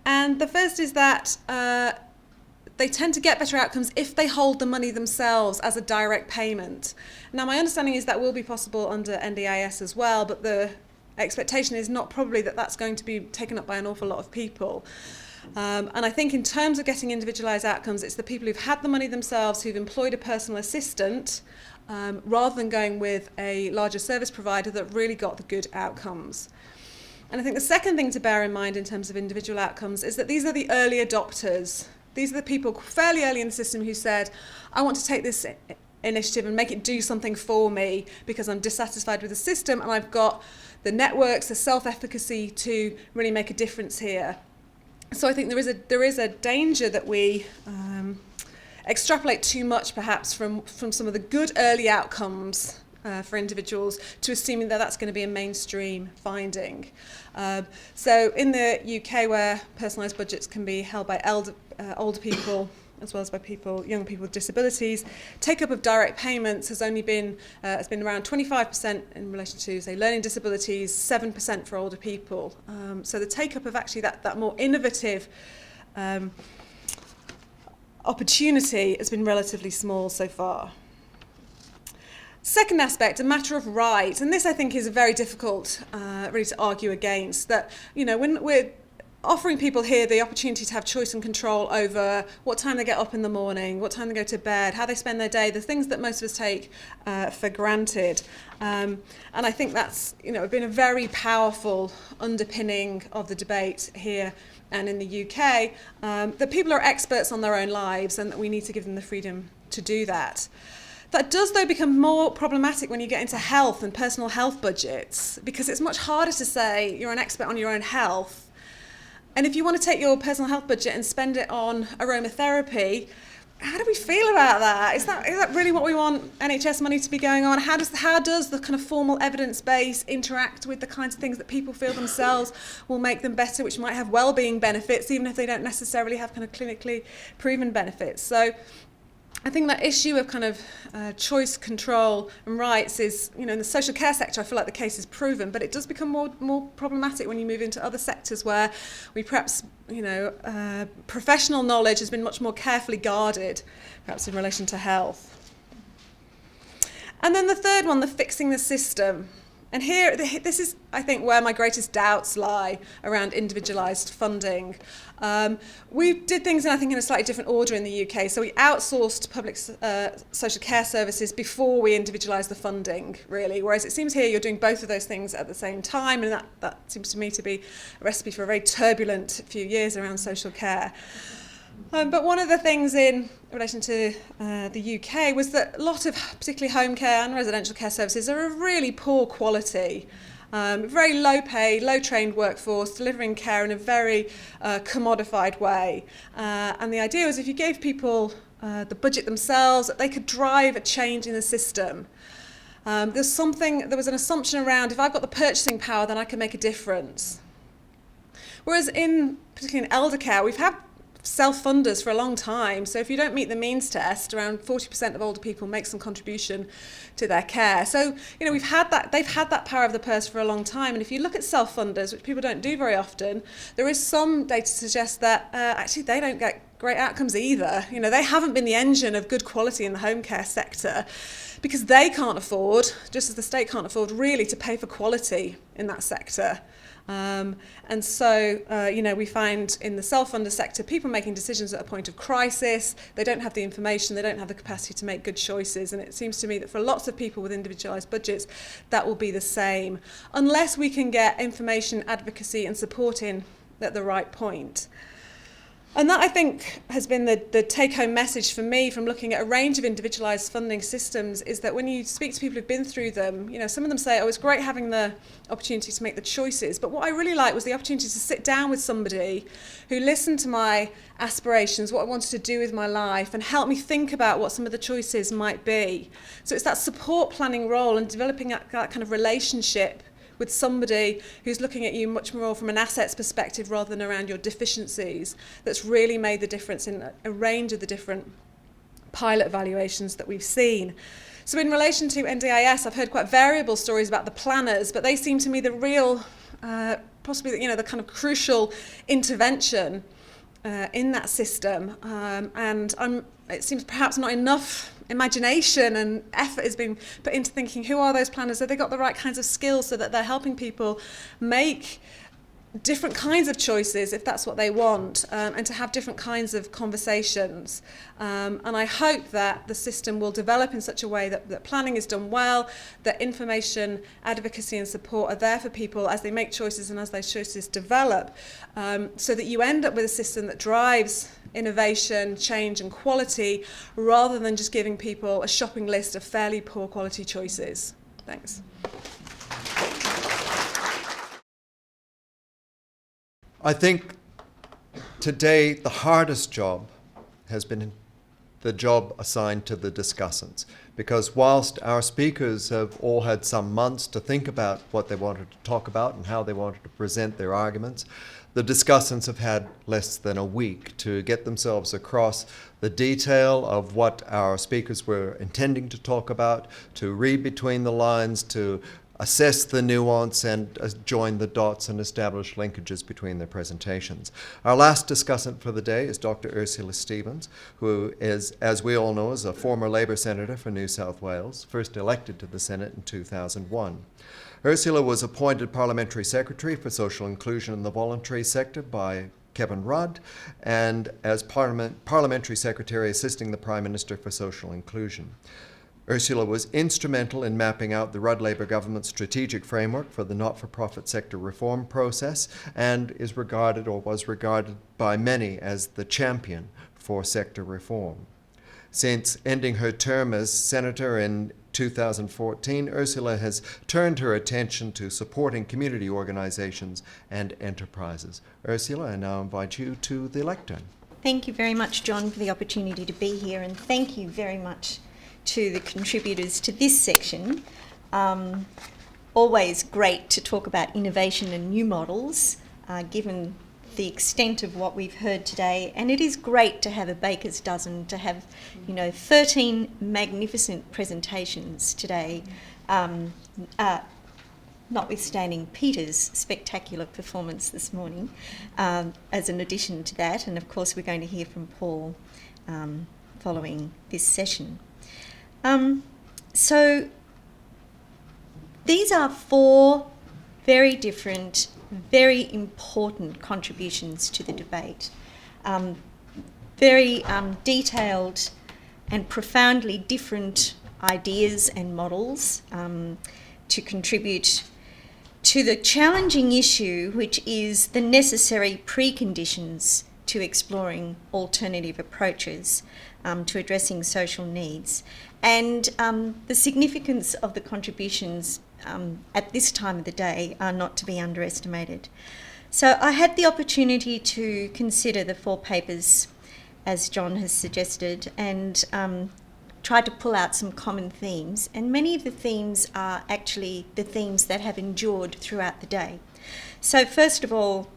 And the first is that they tend to get better outcomes if they hold the money themselves as a direct payment. Now, my understanding is that will be possible under NDIS as well, but the expectation is not probably that that's going to be taken up by an awful lot of people. And I think in terms of getting individualised outcomes, it's the people who've had the money themselves, who've employed a personal assistant, rather than going with a larger service provider, that really got the good outcomes. And I think the second thing to bear in mind in terms of individual outcomes is that these are the early adopters. These are the people fairly early in the system who said, I want to take this initiative and make it do something for me because I'm dissatisfied with the system and I've got the networks, the self-efficacy to really make a difference here. So I think there is a danger that we extrapolate too much perhaps from some of the good early outcomes for individuals to assuming that that's going to be a mainstream finding. So in the UK, where personalised budgets can be held by older people as well as by young people with disabilities, take-up of direct payments has been around 25% in relation to, say, learning disabilities, 7% for older people. So the take-up of actually that more innovative opportunity has been relatively small so far. Second aspect, a matter of right, and this I think is very difficult really to argue against, that, you know, when we're offering people here the opportunity to have choice and control over what time they get up in the morning, what time they go to bed, how they spend their day, the things that most of us take for granted. And I think that's, you know, been a very powerful underpinning of the debate here and in the UK, that people are experts on their own lives and that we need to give them the freedom to do that. That does, though, become more problematic when you get into health and personal health budgets, because it's much harder to say you're an expert on your own health. And if you want to take your personal health budget and spend it on aromatherapy, how do we feel about that? Is that really what we want NHS money to be going on? How does the kind of formal evidence base interact with the kinds of things that people feel themselves will make them better, which might have well-being benefits, even if they don't necessarily have kind of clinically proven benefits? So I think that issue of kind of choice, control and rights is, in the social care sector, I feel like the case is proven, but it does become more problematic when you move into other sectors where we perhaps, professional knowledge has been much more carefully guarded, perhaps in relation to health. And then the third one, the fixing the system. And here, this is, I think, where my greatest doubts lie around individualised funding. We did things, I think, in a slightly different order in the UK. So we outsourced public social care services before we individualised the funding, really. Whereas it seems here you're doing both of those things at the same time, and that seems to me to be a recipe for a very turbulent few years around social care. But one of the things in relation to the UK was that a lot of particularly home care and residential care services are of really poor quality, very low pay, low trained workforce, delivering care in a very commodified way. And the idea was if you gave people the budget themselves, that they could drive a change in the system. There was an assumption around if I've got the purchasing power, then I can make a difference. Whereas particularly in elder care, we've had self-funders for a long time. So if you don't meet the means test, around 40% of older people make some contribution to their care. So, they've had that power of the purse for a long time. And if you look at self-funders, which people don't do very often, there is some data to suggest that actually they don't get great outcomes either. They haven't been the engine of good quality in the home care sector because they can't afford, just as the state can't afford, really to pay for quality in that sector. And so, we find in the self-funder sector, people making decisions at a point of crisis. They don't have the information, they don't have the capacity to make good choices. And it seems to me that for lots of people with individualised budgets, that will be the same, unless we can get information, advocacy and support in at the right point. And that, I think, has been the take-home message for me from looking at a range of individualised funding systems, is that when you speak to people who've been through them, some of them say, it's great having the opportunity to make the choices. But what I really liked was the opportunity to sit down with somebody who listened to my aspirations, what I wanted to do with my life, and help me think about what some of the choices might be. So it's that support planning role and developing that kind of relationship with somebody who's looking at you much more from an assets perspective rather than around your deficiencies, that's really made the difference in a range of the different pilot evaluations that we've seen. So in relation to NDIS, I've heard quite variable stories about the planners, but they seem to me the real, possibly the kind of crucial intervention in that system. And it seems perhaps not enough imagination and effort is being put into thinking, who are those planners? Have they got the right kinds of skills so that they're helping people make different kinds of choices if that's what they want, and to have different kinds of conversations. And I hope that the system will develop in such a way that planning is done well, that information, advocacy and support are there for people as they make choices and as those choices develop, so that you end up with a system that drives innovation, change and quality, rather than just giving people a shopping list of fairly poor quality choices. Thanks.
I think today the hardest job has been the job assigned to the discussants, because whilst our speakers have all had some months to think about what they wanted to talk about and how they wanted to present their arguments, the discussants have had less than a week to get themselves across the detail of what our speakers were intending to talk about, to read between the lines, to assess the nuance and join the dots and establish linkages between their presentations. Our last discussant for the day is Dr. Ursula Stevens, who is, as we all know, is a former Labour Senator for New South Wales, first elected to the Senate in 2001. Ursula was appointed Parliamentary Secretary for Social Inclusion in the Voluntary Sector by Kevin Rudd, and as Parliamentary Secretary assisting the Prime Minister for Social Inclusion. Ursula was instrumental in mapping out the Rudd Labour government's strategic framework for the not-for-profit sector reform process, and is regarded, or was regarded by many, as the champion for sector reform. Since ending her term as Senator in 2014, Ursula has turned her attention to supporting community organisations and enterprises. Ursula, I now invite you to the lectern.
Thank you very much, John, for the opportunity to be here, and thank you very much to the contributors to this section. Always great to talk about innovation and new models, given the extent of what we've heard today. And it is great to have a baker's dozen, to have, 13 magnificent presentations today, notwithstanding Peter's spectacular performance this morning, as an addition to that. And of course, we're going to hear from Paul following this session. So these are 4 very different, very important contributions to the debate. Very detailed and profoundly different ideas and models to contribute to the challenging issue, which is the necessary preconditions to exploring alternative approaches to addressing social needs, and the significance of the contributions at this time of the day are not to be underestimated. So I had the opportunity to consider the 4 papers, as John has suggested, and tried to pull out some common themes, and many of the themes are actually the themes that have endured throughout the day. So first of all,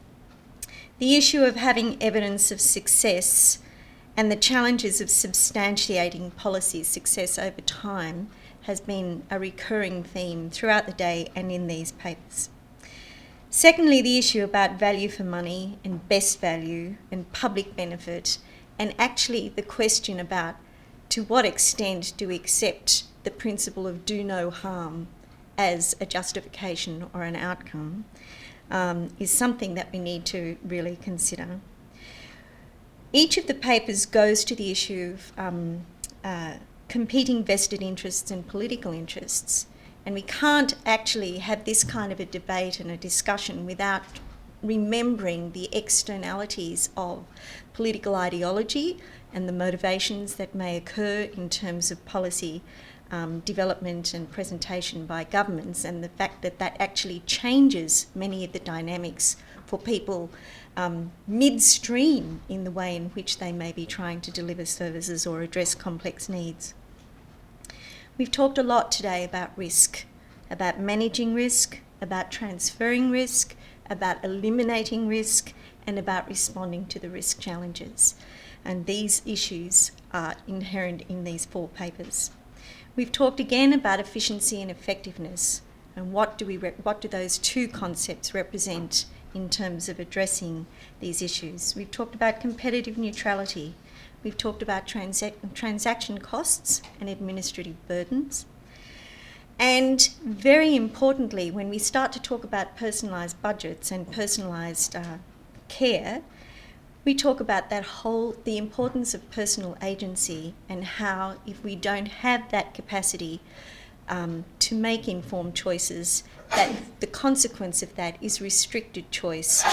the issue of having evidence of success and the challenges of substantiating policy success over time has been a recurring theme throughout the day and in these papers. Secondly, the issue about value for money and best value and public benefit, and actually the question about to what extent do we accept the principle of do no harm as a justification or an outcome, is something that we need to really consider. Each of the papers goes to the issue of competing vested interests and political interests, and we can't actually have this kind of a debate and a discussion without remembering the externalities of political ideology and the motivations that may occur in terms of policy development and presentation by governments, and the fact that that actually changes many of the dynamics for people midstream in the way in which they may be trying to deliver services or address complex needs. We've talked a lot today about risk, about managing risk, about transferring risk, about eliminating risk, and about responding to the risk challenges. And these issues are inherent in these 4 papers. We've talked again about efficiency and effectiveness, and what do those 2 concepts represent in terms of addressing these issues. We've talked about competitive neutrality. We've talked about transaction costs and administrative burdens. And very importantly, when we start to talk about personalised budgets and personalised care, we talk about the importance of personal agency, and how if we don't have that capacity to make informed choices, that the consequence of that is restricted choice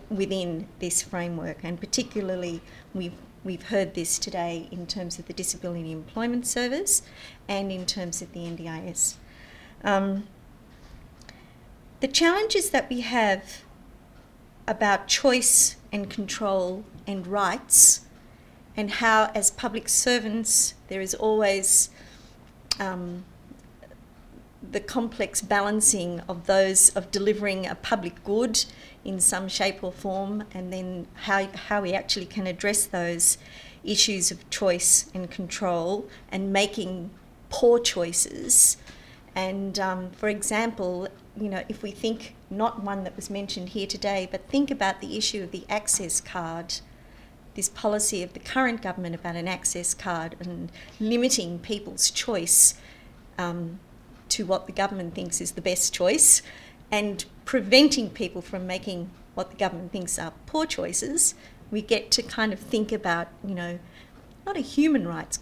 within this framework. And particularly we've heard this today in terms of the Disability Employment Service and in terms of the NDIS. The challenges that we have about choice and control and rights, and how as public servants there is always the complex balancing of those of delivering a public good in some shape or form, and then how we actually can address those issues of choice and control and making poor choices. And for example, if we think, not one that was mentioned here today, but think about the issue of the access card, this policy of the current government about an access card and limiting people's choice to what the government thinks is the best choice, and preventing people from making what the government thinks are poor choices. We get to kind of think about, not a human rights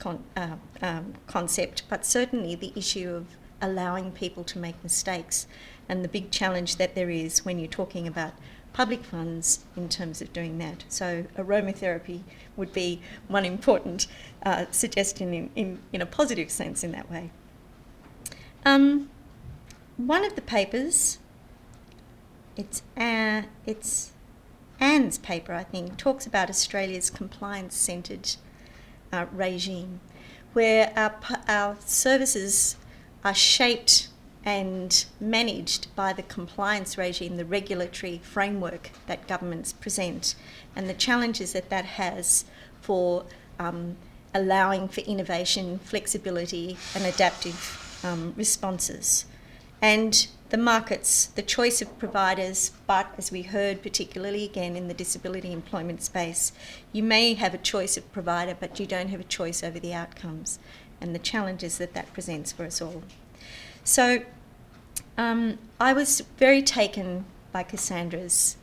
concept, but certainly the issue of allowing people to make mistakes, and the big challenge that there is when you're talking about public funds in terms of doing that. So aromatherapy would be one important suggestion in a positive sense in that way. One of the papers, it's Anne's paper, I think, talks about Australia's compliance-centred regime, where our services are shaped and managed by the compliance regime, the regulatory framework that governments present, and the challenges that that has for allowing for innovation, flexibility and adaptive responses. And the markets, the choice of providers, but as we heard particularly again in the disability employment space, you may have a choice of provider but you don't have a choice over the outcomes and the challenges that that presents for us all. So I was very taken by Cassandra's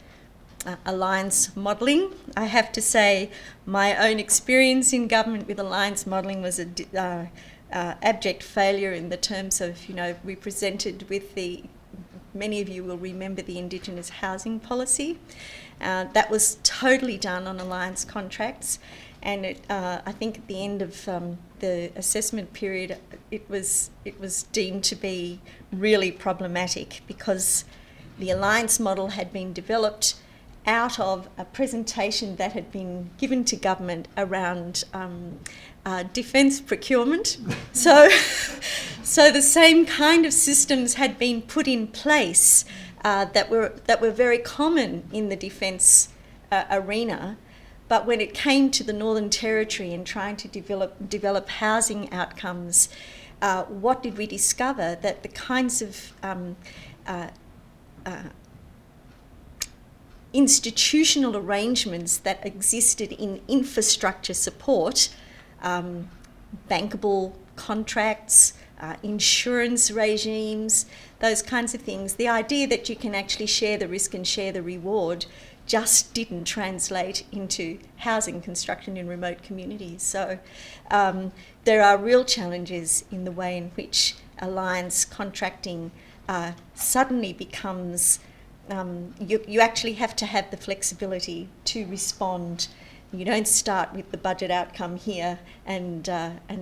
alliance modelling. I have to say my own experience in government with alliance modelling was a abject failure in the terms of, we presented with many of you will remember the Indigenous housing policy. That was totally done on alliance contracts, and I think at the end of the assessment period it was deemed to be really problematic because the alliance model had been developed out of a presentation that had been given to government around defence procurement. So the same kind of systems had been put in place that were very common in the defence arena. But when it came to the Northern Territory and trying to develop housing outcomes, what did we discover? That the kinds of institutional arrangements that existed in infrastructure support, bankable contracts, insurance regimes, those kinds of things, the idea that you can actually share the risk and share the reward just didn't translate into housing construction in remote communities. So there are real challenges in the way in which alliance contracting suddenly becomes you actually have to have the flexibility to respond. You don't start with the budget outcome here and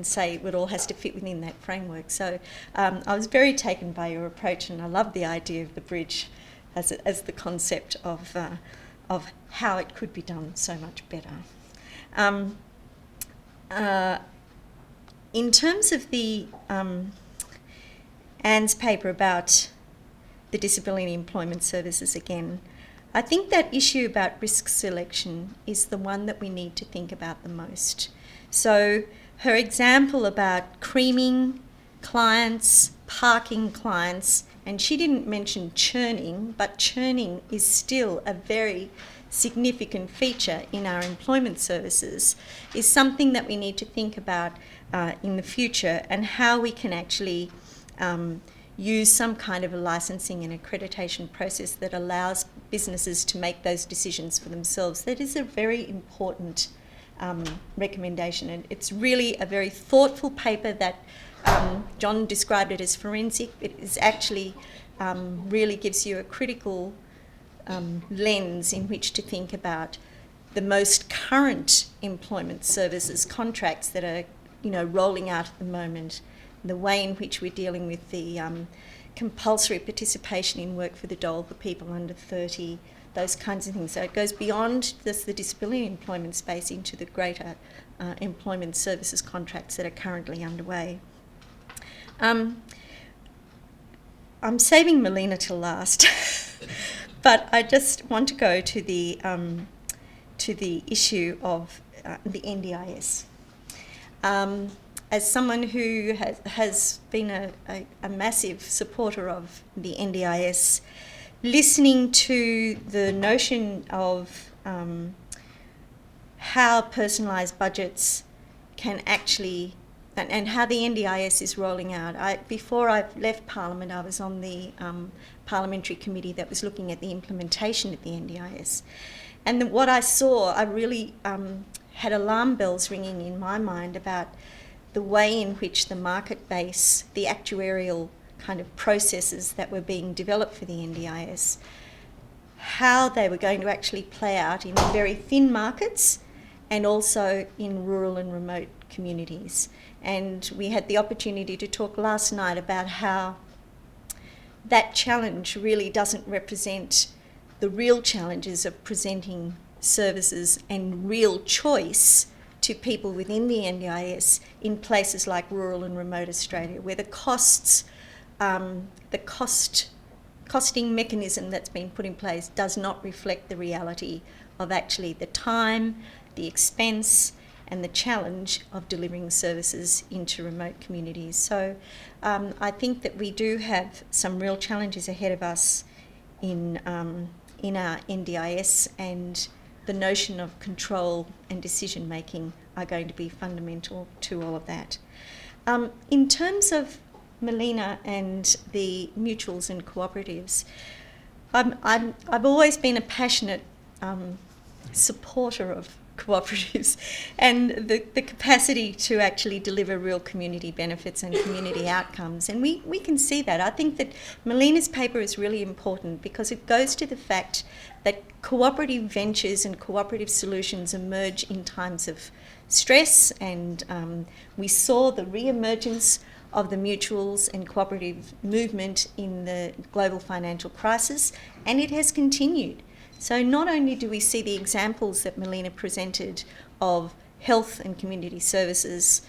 say it all has to fit within that framework. So I was very taken by your approach, and I love the idea of the bridge as the concept of how it could be done so much better. In terms of the Anne's paper about the disability employment services again, I think that issue about risk selection is the one that we need to think about the most. So her example about creaming clients, parking clients, and she didn't mention churning, but churning is still a very significant feature in our employment services, is something that we need to think about in the future, and how we can actually use some kind of a licensing and accreditation process that allows businesses to make those decisions for themselves. That is a very important recommendation, and it's really a very thoughtful paper that John described it as forensic. It is actually really gives you a critical lens in which to think about the most current employment services contracts that are rolling out at the moment, the way in which we're dealing with the compulsory participation in work for the dole for people under 30, those kinds of things. So it goes beyond just the disability employment space into the greater employment services contracts that are currently underway. I'm saving Melina till last, but I just want to go to the issue of the NDIS. As someone who has been a massive supporter of the NDIS, listening to the notion of how personalised budgets can actually, and how the NDIS is rolling out. Before I left Parliament, I was on the parliamentary committee that was looking at the implementation of the NDIS. And what I saw, I really had alarm bells ringing in my mind about the way in which the market base, the actuarial kind of processes that were being developed for the NDIS, how they were going to actually play out in very thin markets and also in rural and remote communities. And we had the opportunity to talk last night about how that challenge really doesn't represent the real challenges of presenting services and real choice to people within the NDIS in places like rural and remote Australia, where the costing mechanism that's been put in place does not reflect the reality of actually the time, the expense, and the challenge of delivering services into remote communities. So I think that we do have some real challenges ahead of us in our NDIS, and the notion of control and decision making are going to be fundamental to all of that. In terms of Melina and the mutuals and cooperatives, I've always been a passionate supporter of cooperatives and the capacity to actually deliver real community benefits and community outcomes. And we can see that. I think that Melina's paper is really important because it goes to the fact that cooperative ventures and cooperative solutions emerge in times of stress, and we saw the re-emergence of the mutuals and cooperative movement in the global financial crisis, and it has continued. So not only do we see the examples that Melina presented of health and community services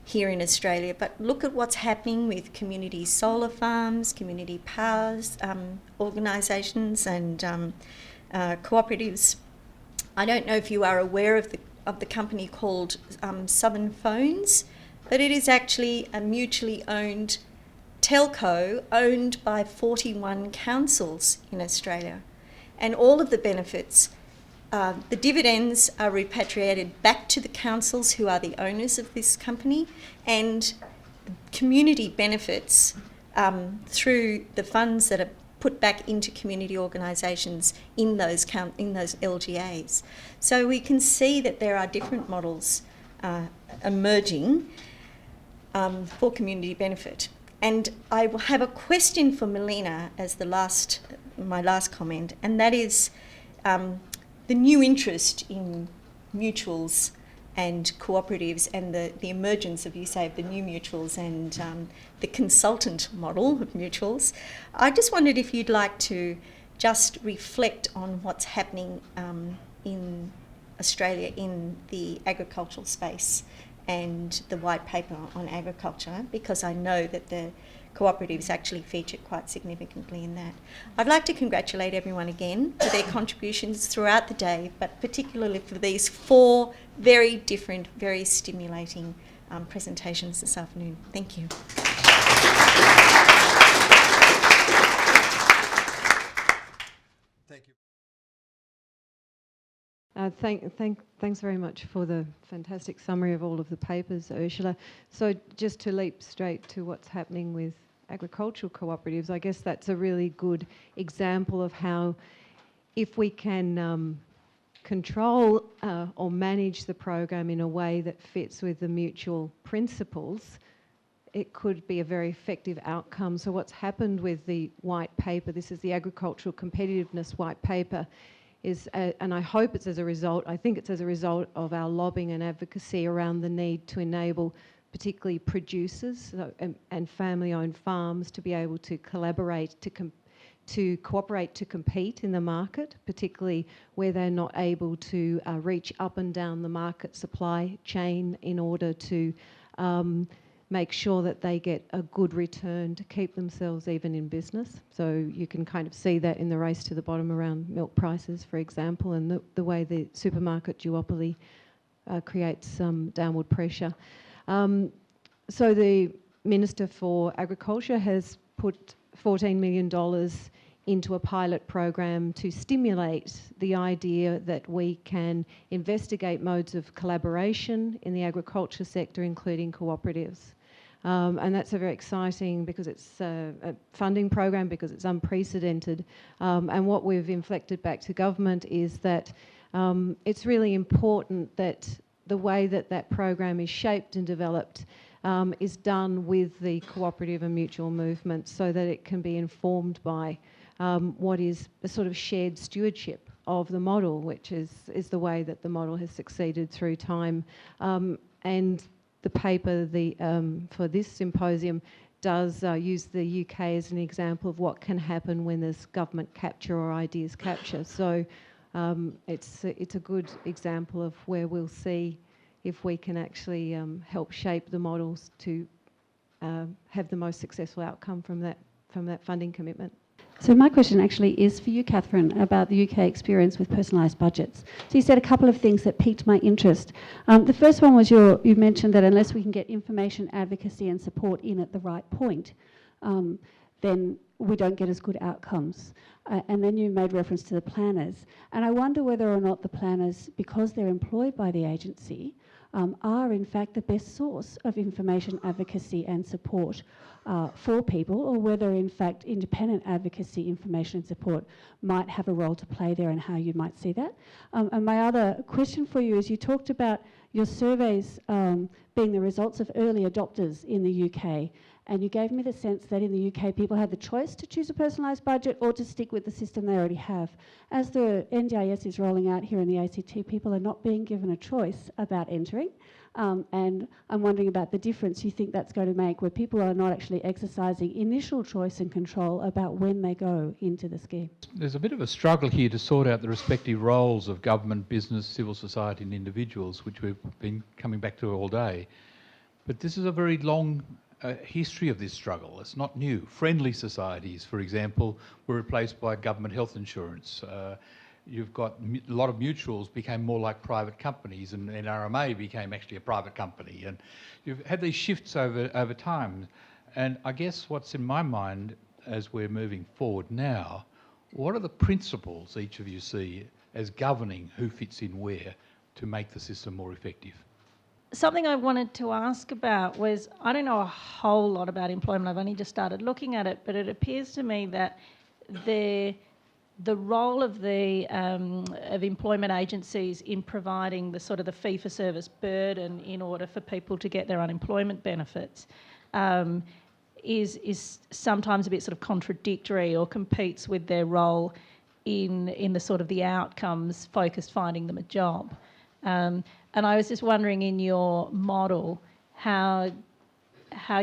here in Australia, but look at what's happening with community solar farms, community powers organisations and cooperatives. I don't know if you are aware of the company called Southern Phones, but it is actually a mutually owned telco owned by 41 councils in Australia. And all of the benefits, the dividends are repatriated back to the councils who are the owners of this company, and community benefits through the funds that are put back into community organisations in those LGAs. So we can see that there are different models emerging for community benefit. And I will have a question for Melina as my last comment, and that is the new interest in mutuals and cooperatives and the emergence of, you say, of the new mutuals and the consultant model of mutuals. I just wondered if you'd like to just reflect on what's happening in Australia in the agricultural space and the white paper on agriculture, because I know that the cooperatives actually feature quite significantly in that. I'd like to congratulate everyone again for their contributions throughout the day, but particularly for these 4 very different, very stimulating presentations this afternoon. Thank you.
Thank you.
Thanks very much for the fantastic summary of all of the papers, Ursula. So just to leap straight to what's happening with agricultural cooperatives, I guess that's a really good example of how, if we can control or manage the program in a way that fits with the mutual principles, it could be a very effective outcome. So what's happened with the white paper, this is the Agricultural Competitiveness white paper, is, and I hope it's as a result, I think it's as a result of our lobbying and advocacy around the need to enable particularly producers and family-owned farms to be able to collaborate, to cooperate to compete in the market, particularly where they're not able to reach up and down the market supply chain in order to make sure that they get a good return to keep themselves even in business. So you can kind of see that in the race to the bottom around milk prices, for example, and the way the supermarket duopoly creates some downward pressure. So the Minister for Agriculture has put $14 million into a pilot program to stimulate the idea that we can investigate modes of collaboration in the agriculture sector, including cooperatives. And that's a very exciting, because it's a funding program, because it's unprecedented. And what we've inflected back to government is that it's really important that the way that that program is shaped and developed is done with the cooperative and mutual movement, so that it can be informed by what is a sort of shared stewardship of the model, which is the way that the model has succeeded through time. And the paper for this symposium does use the UK as an example of what can happen when there's government capture or ideas capture. So it's a good example of where we'll see if we can actually help shape the models to have the most successful outcome from that funding commitment.
So my question actually is for you, Katherine, about the UK experience with personalised budgets. So you said a couple of things that piqued my interest. The first one was you mentioned that unless we can get information, advocacy and support in at the right point, then we don't get as good outcomes. And then you made reference to the planners. And I wonder whether or not the planners, because they're employed by the agency, are in fact the best source of information, advocacy and support for people, or whether in fact independent advocacy, information and support might have a role to play there, and how you might see that. And my other question for you is, you talked about your surveys being the results of early adopters in the UK, and you gave me the sense that in the UK people had the choice to choose a personalised budget or to stick with the system they already have. As the NDIS is rolling out here in the ACT, people are not being given a choice about entering, and I'm wondering about the difference you think that's going to make, where people are not actually exercising initial choice and control about when they go into the scheme.
There's a bit of a struggle here to sort out the respective roles of government, business, civil society and individuals, which we've been coming back to all day. But this is a very long history of this struggle. It's not new. Friendly societies, for example, were replaced by government health insurance. You've got a lot of mutuals became more like private companies, and RMA became actually a private company. And you've had these shifts over time. And I guess what's in my mind as we're moving forward now, what are the principles each of you see as governing who fits in where to make the system more effective?
Something I wanted to ask about was, I don't know a whole lot about employment, I've only just started looking at it, but it appears to me that the role of the of employment agencies in providing the sort of the fee-for-service burden in order for people to get their unemployment benefits is sometimes a bit sort of contradictory, or competes with their role in the sort of the outcomes focused finding them a job. And I was just wondering, in your model, how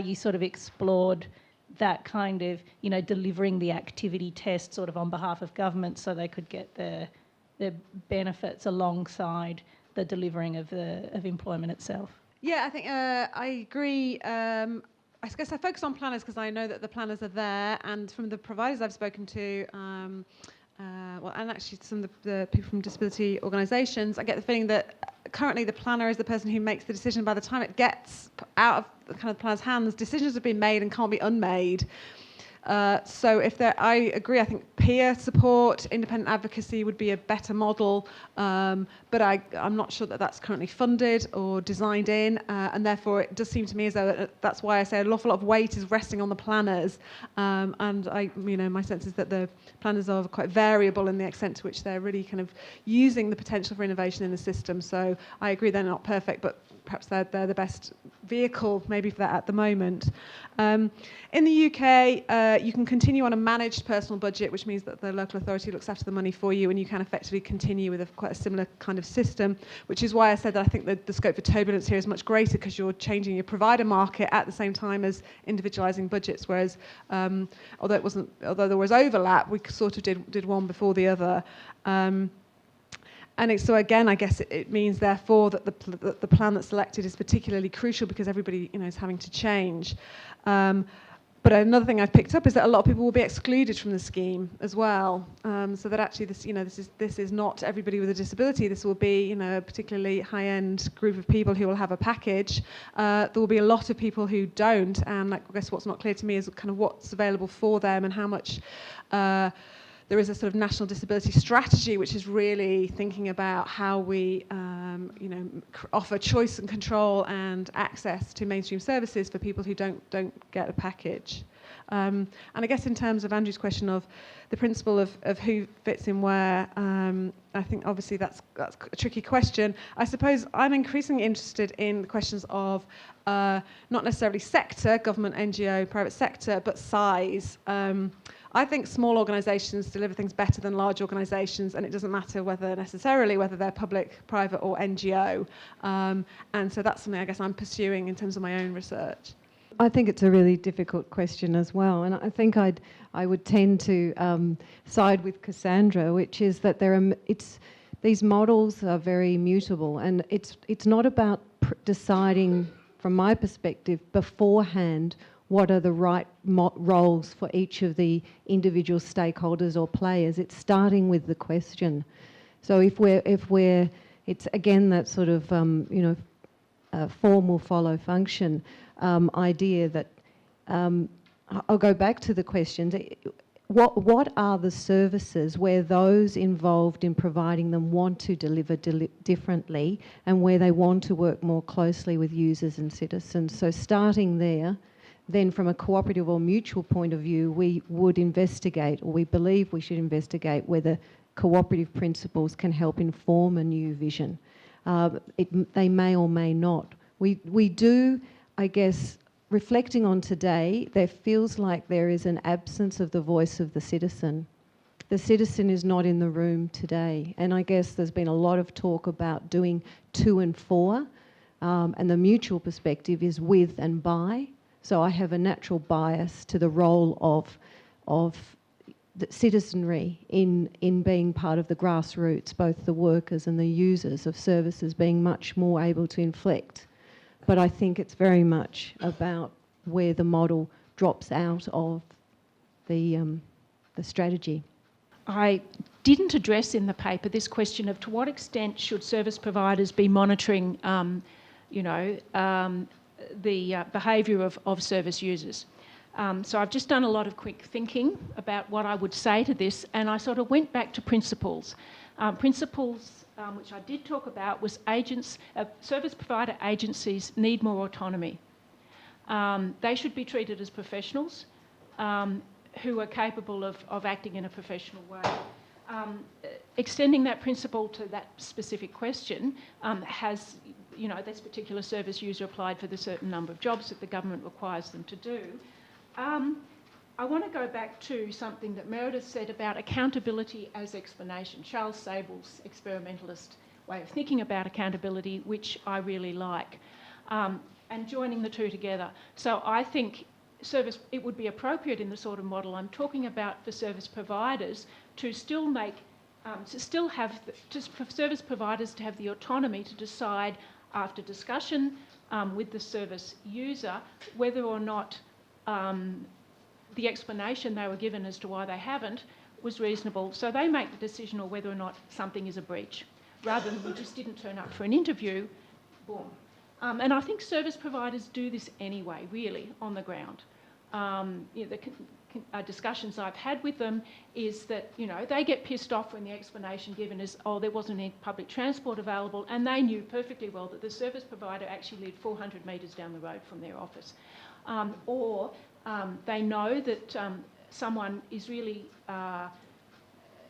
you sort of explored that kind of, delivering the activity test sort of on behalf of government so they could get the benefits alongside the delivering of employment itself.
Yeah, I think I agree. I guess I focus on planners because I know that the planners are there, and from the providers I've spoken to, and actually some of the people from disability organisations, I get the feeling that currently the planner is the person who makes the decision. By the time it gets out of the kind of planner's hands, decisions have been made and can't be unmade. So I agree, I think peer support, independent advocacy would be a better model, but I'm not sure that that's currently funded or designed in, and therefore it does seem to me as though that's why I say an awful lot of weight is resting on the planners, and my sense is that the planners are quite variable in the extent to which they're really kind of using the potential for innovation in the system. So I agree they're not perfect, but perhaps they're the best vehicle maybe for that at the moment. In the UK, you can continue on a managed personal budget, which means that the local authority looks after the money for you, and you can effectively continue with quite a similar kind of system, which is why I said that I think the scope for turbulence here is much greater, because you're changing your provider market at the same time as individualising budgets, whereas although there was overlap, we sort of did one before the other. And so again, I guess it means therefore that the plan that's selected is particularly crucial, because everybody is having to change. But another thing I've picked up is that a lot of people will be excluded from the scheme as well. So that actually this is not everybody with a disability. This will be a particularly high-end group of people who will have a package. There will be a lot of people who don't, and I guess what's not clear to me is kind of what's available for them and how much. There is a sort of national disability strategy which is really thinking about how we offer choice and control and access to mainstream services for people who don't get a package. And I guess in terms of Andrew's question of the principle of who fits in where, I think obviously that's a tricky question. I suppose I'm increasingly interested in the questions of not necessarily sector, government, NGO, private sector, but size. I think small organisations deliver things better than large organisations, and it doesn't matter whether they're public, private or NGO. And so that's something I guess I'm pursuing in terms of my own research.
I think it's a really difficult question as well, and I think I would tend to side with Cassandra, which is that these models are very mutable, and it's not about deciding, from my perspective, beforehand what are the right roles for each of the individual stakeholders or players. It's starting with the question. So if we're it's again that sort of form will follow function idea that I'll go back to the questions. What are the services where those involved in providing them want to deliver differently, and where they want to work more closely with users and citizens? So starting there, then from a cooperative or mutual point of view, we would investigate, or we believe we should investigate, whether cooperative principles can help inform a new vision. They may or may not. We do, I guess, reflecting on today, there feels like there is an absence of the voice of the citizen. The citizen is not in the room today, and I guess there's been a lot of talk about doing 2 and 4, and the mutual perspective is with and by. So I have a natural bias to the role of the citizenry in being part of the grassroots, both the workers and the users of services being much more able to inflect. But I think it's very much about where the model drops out of the strategy.
I didn't address in the paper this question of to what extent should service providers be monitoring, the behaviour of service users. So I've just done a lot of quick thinking about what I would say to this, and I sort of went back to principles. Which I did talk about, was service provider agencies need more autonomy. They should be treated as professionals who are capable of acting in a professional way. Extending that principle to that specific question has, this particular service user applied for the certain number of jobs that the government requires them to do. I want to go back to something that Meredith said about accountability as explanation, Charles Sable's experimentalist way of thinking about accountability, which I really like, and joining the two together. So I think it would be appropriate in the sort of model I'm talking about for service providers to still for service providers to have the autonomy to decide after discussion with the service user whether or not the explanation they were given as to why they haven't was reasonable. So they make the decision on whether or not something is a breach, rather than we just didn't turn up for an interview, boom. And I think service providers do this anyway, really, on the ground. The discussions I've had with them is that, they get pissed off when the explanation given is, there wasn't any public transport available, and they knew perfectly well that the service provider actually lived 400 metres down the road from their office. Or they know that someone is really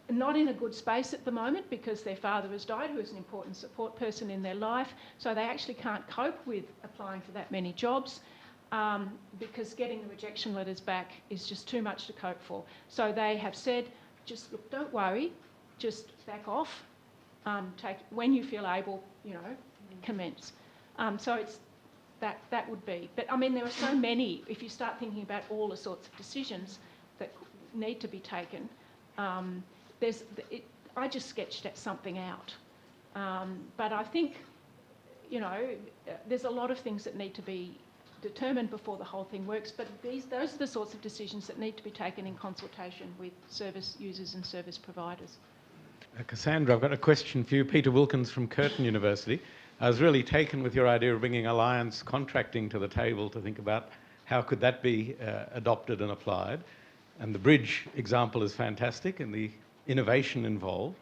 not in a good space at the moment because their father has died, who is an important support person in their life, so they actually can't cope with applying for that many jobs because getting the rejection letters back is just too much to cope for. So they have said, just look, don't worry, just back off, when you feel able, commence. So it's that would be. But I mean, there are so many, if you start thinking about all the sorts of decisions that need to be taken, I just sketched something out. But I think, there's a lot of things that need to be determined before the whole thing works, but those are the sorts of decisions that need to be taken in consultation with service users and service providers.
Cassandra, I've got a question for you. Peter Wilkins from Curtin University. I was really taken with your idea of bringing alliance contracting to the table to think about how could that be adopted and applied. And the bridge example is fantastic and the innovation involved.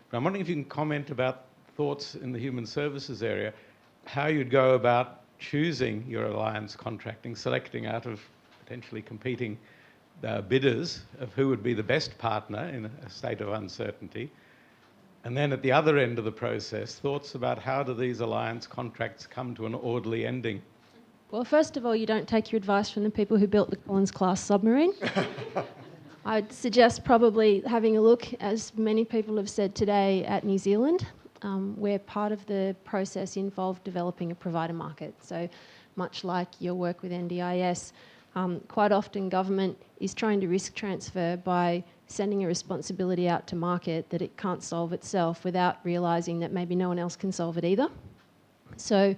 But I'm wondering if you can comment about thoughts in the human services area, how you'd go about choosing your alliance contracting, selecting out of potentially competing bidders of who would be the best partner in a state of uncertainty. And then at the other end of the process, thoughts about how do these alliance contracts come to an orderly ending?
Well, first of all, you don't take your advice from the people who built the Collins-class submarine. I'd suggest probably having a look, as many people have said today, at New Zealand, where part of the process involved developing a provider market. So much like your work with NDIS. Quite often government is trying to risk transfer by sending a responsibility out to market that it can't solve itself without realising that maybe no one else can solve it either. So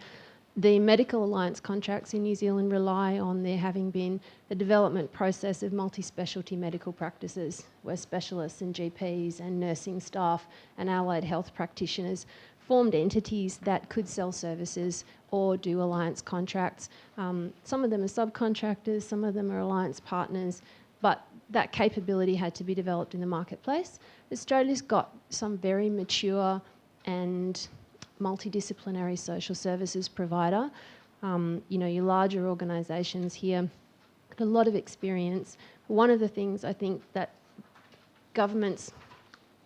the medical alliance contracts in New Zealand rely on there having been a development process of multi-specialty medical practices where specialists and GPs and nursing staff and allied health practitioners formed entities that could sell services or do alliance contracts. Some of them are subcontractors, some of them are alliance partners, but that capability had to be developed in the marketplace. Australia's got some very mature and multidisciplinary social services provider. Your larger organisations here got a lot of experience. One of the things I think that governments,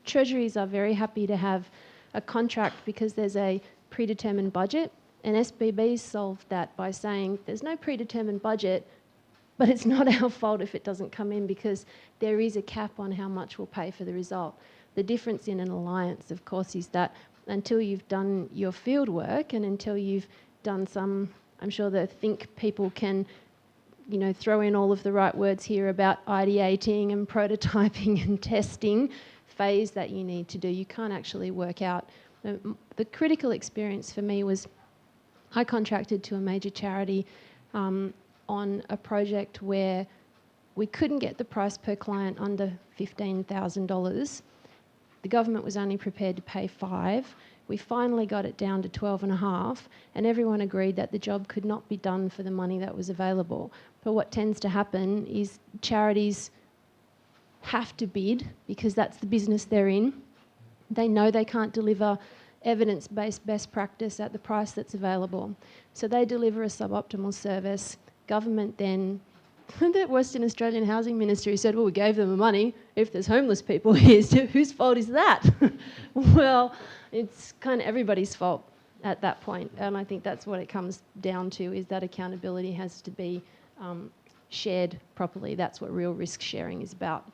treasuries are very happy to have a contract because there's a predetermined budget, and SBB solved that by saying there's no predetermined budget, but it's not our fault if it doesn't come in because there is a cap on how much we'll pay for the result. The difference in an alliance, of course, is that until you've done your field work and until you've done some, I'm sure the think people can, throw in all of the right words here about ideating and prototyping and testing phase that you need to do. You can't actually work out. The critical experience for me was I contracted to a major charity on a project where we couldn't get the price per client under $15,000. The government was only prepared to pay $5,000. We finally got it down to $12,500, and everyone agreed that the job could not be done for the money that was available. But what tends to happen is charities have to bid because that's the business they're in. They know they can't deliver evidence-based best practice at the price that's available. So they deliver a suboptimal service. Government then, the Western Australian Housing Ministry said, well, we gave them the money. If there's homeless people here, whose fault is that? Well, it's kind of everybody's fault at that point. And I think that's what it comes down to, is that accountability has to be shared properly. That's what real risk sharing is about.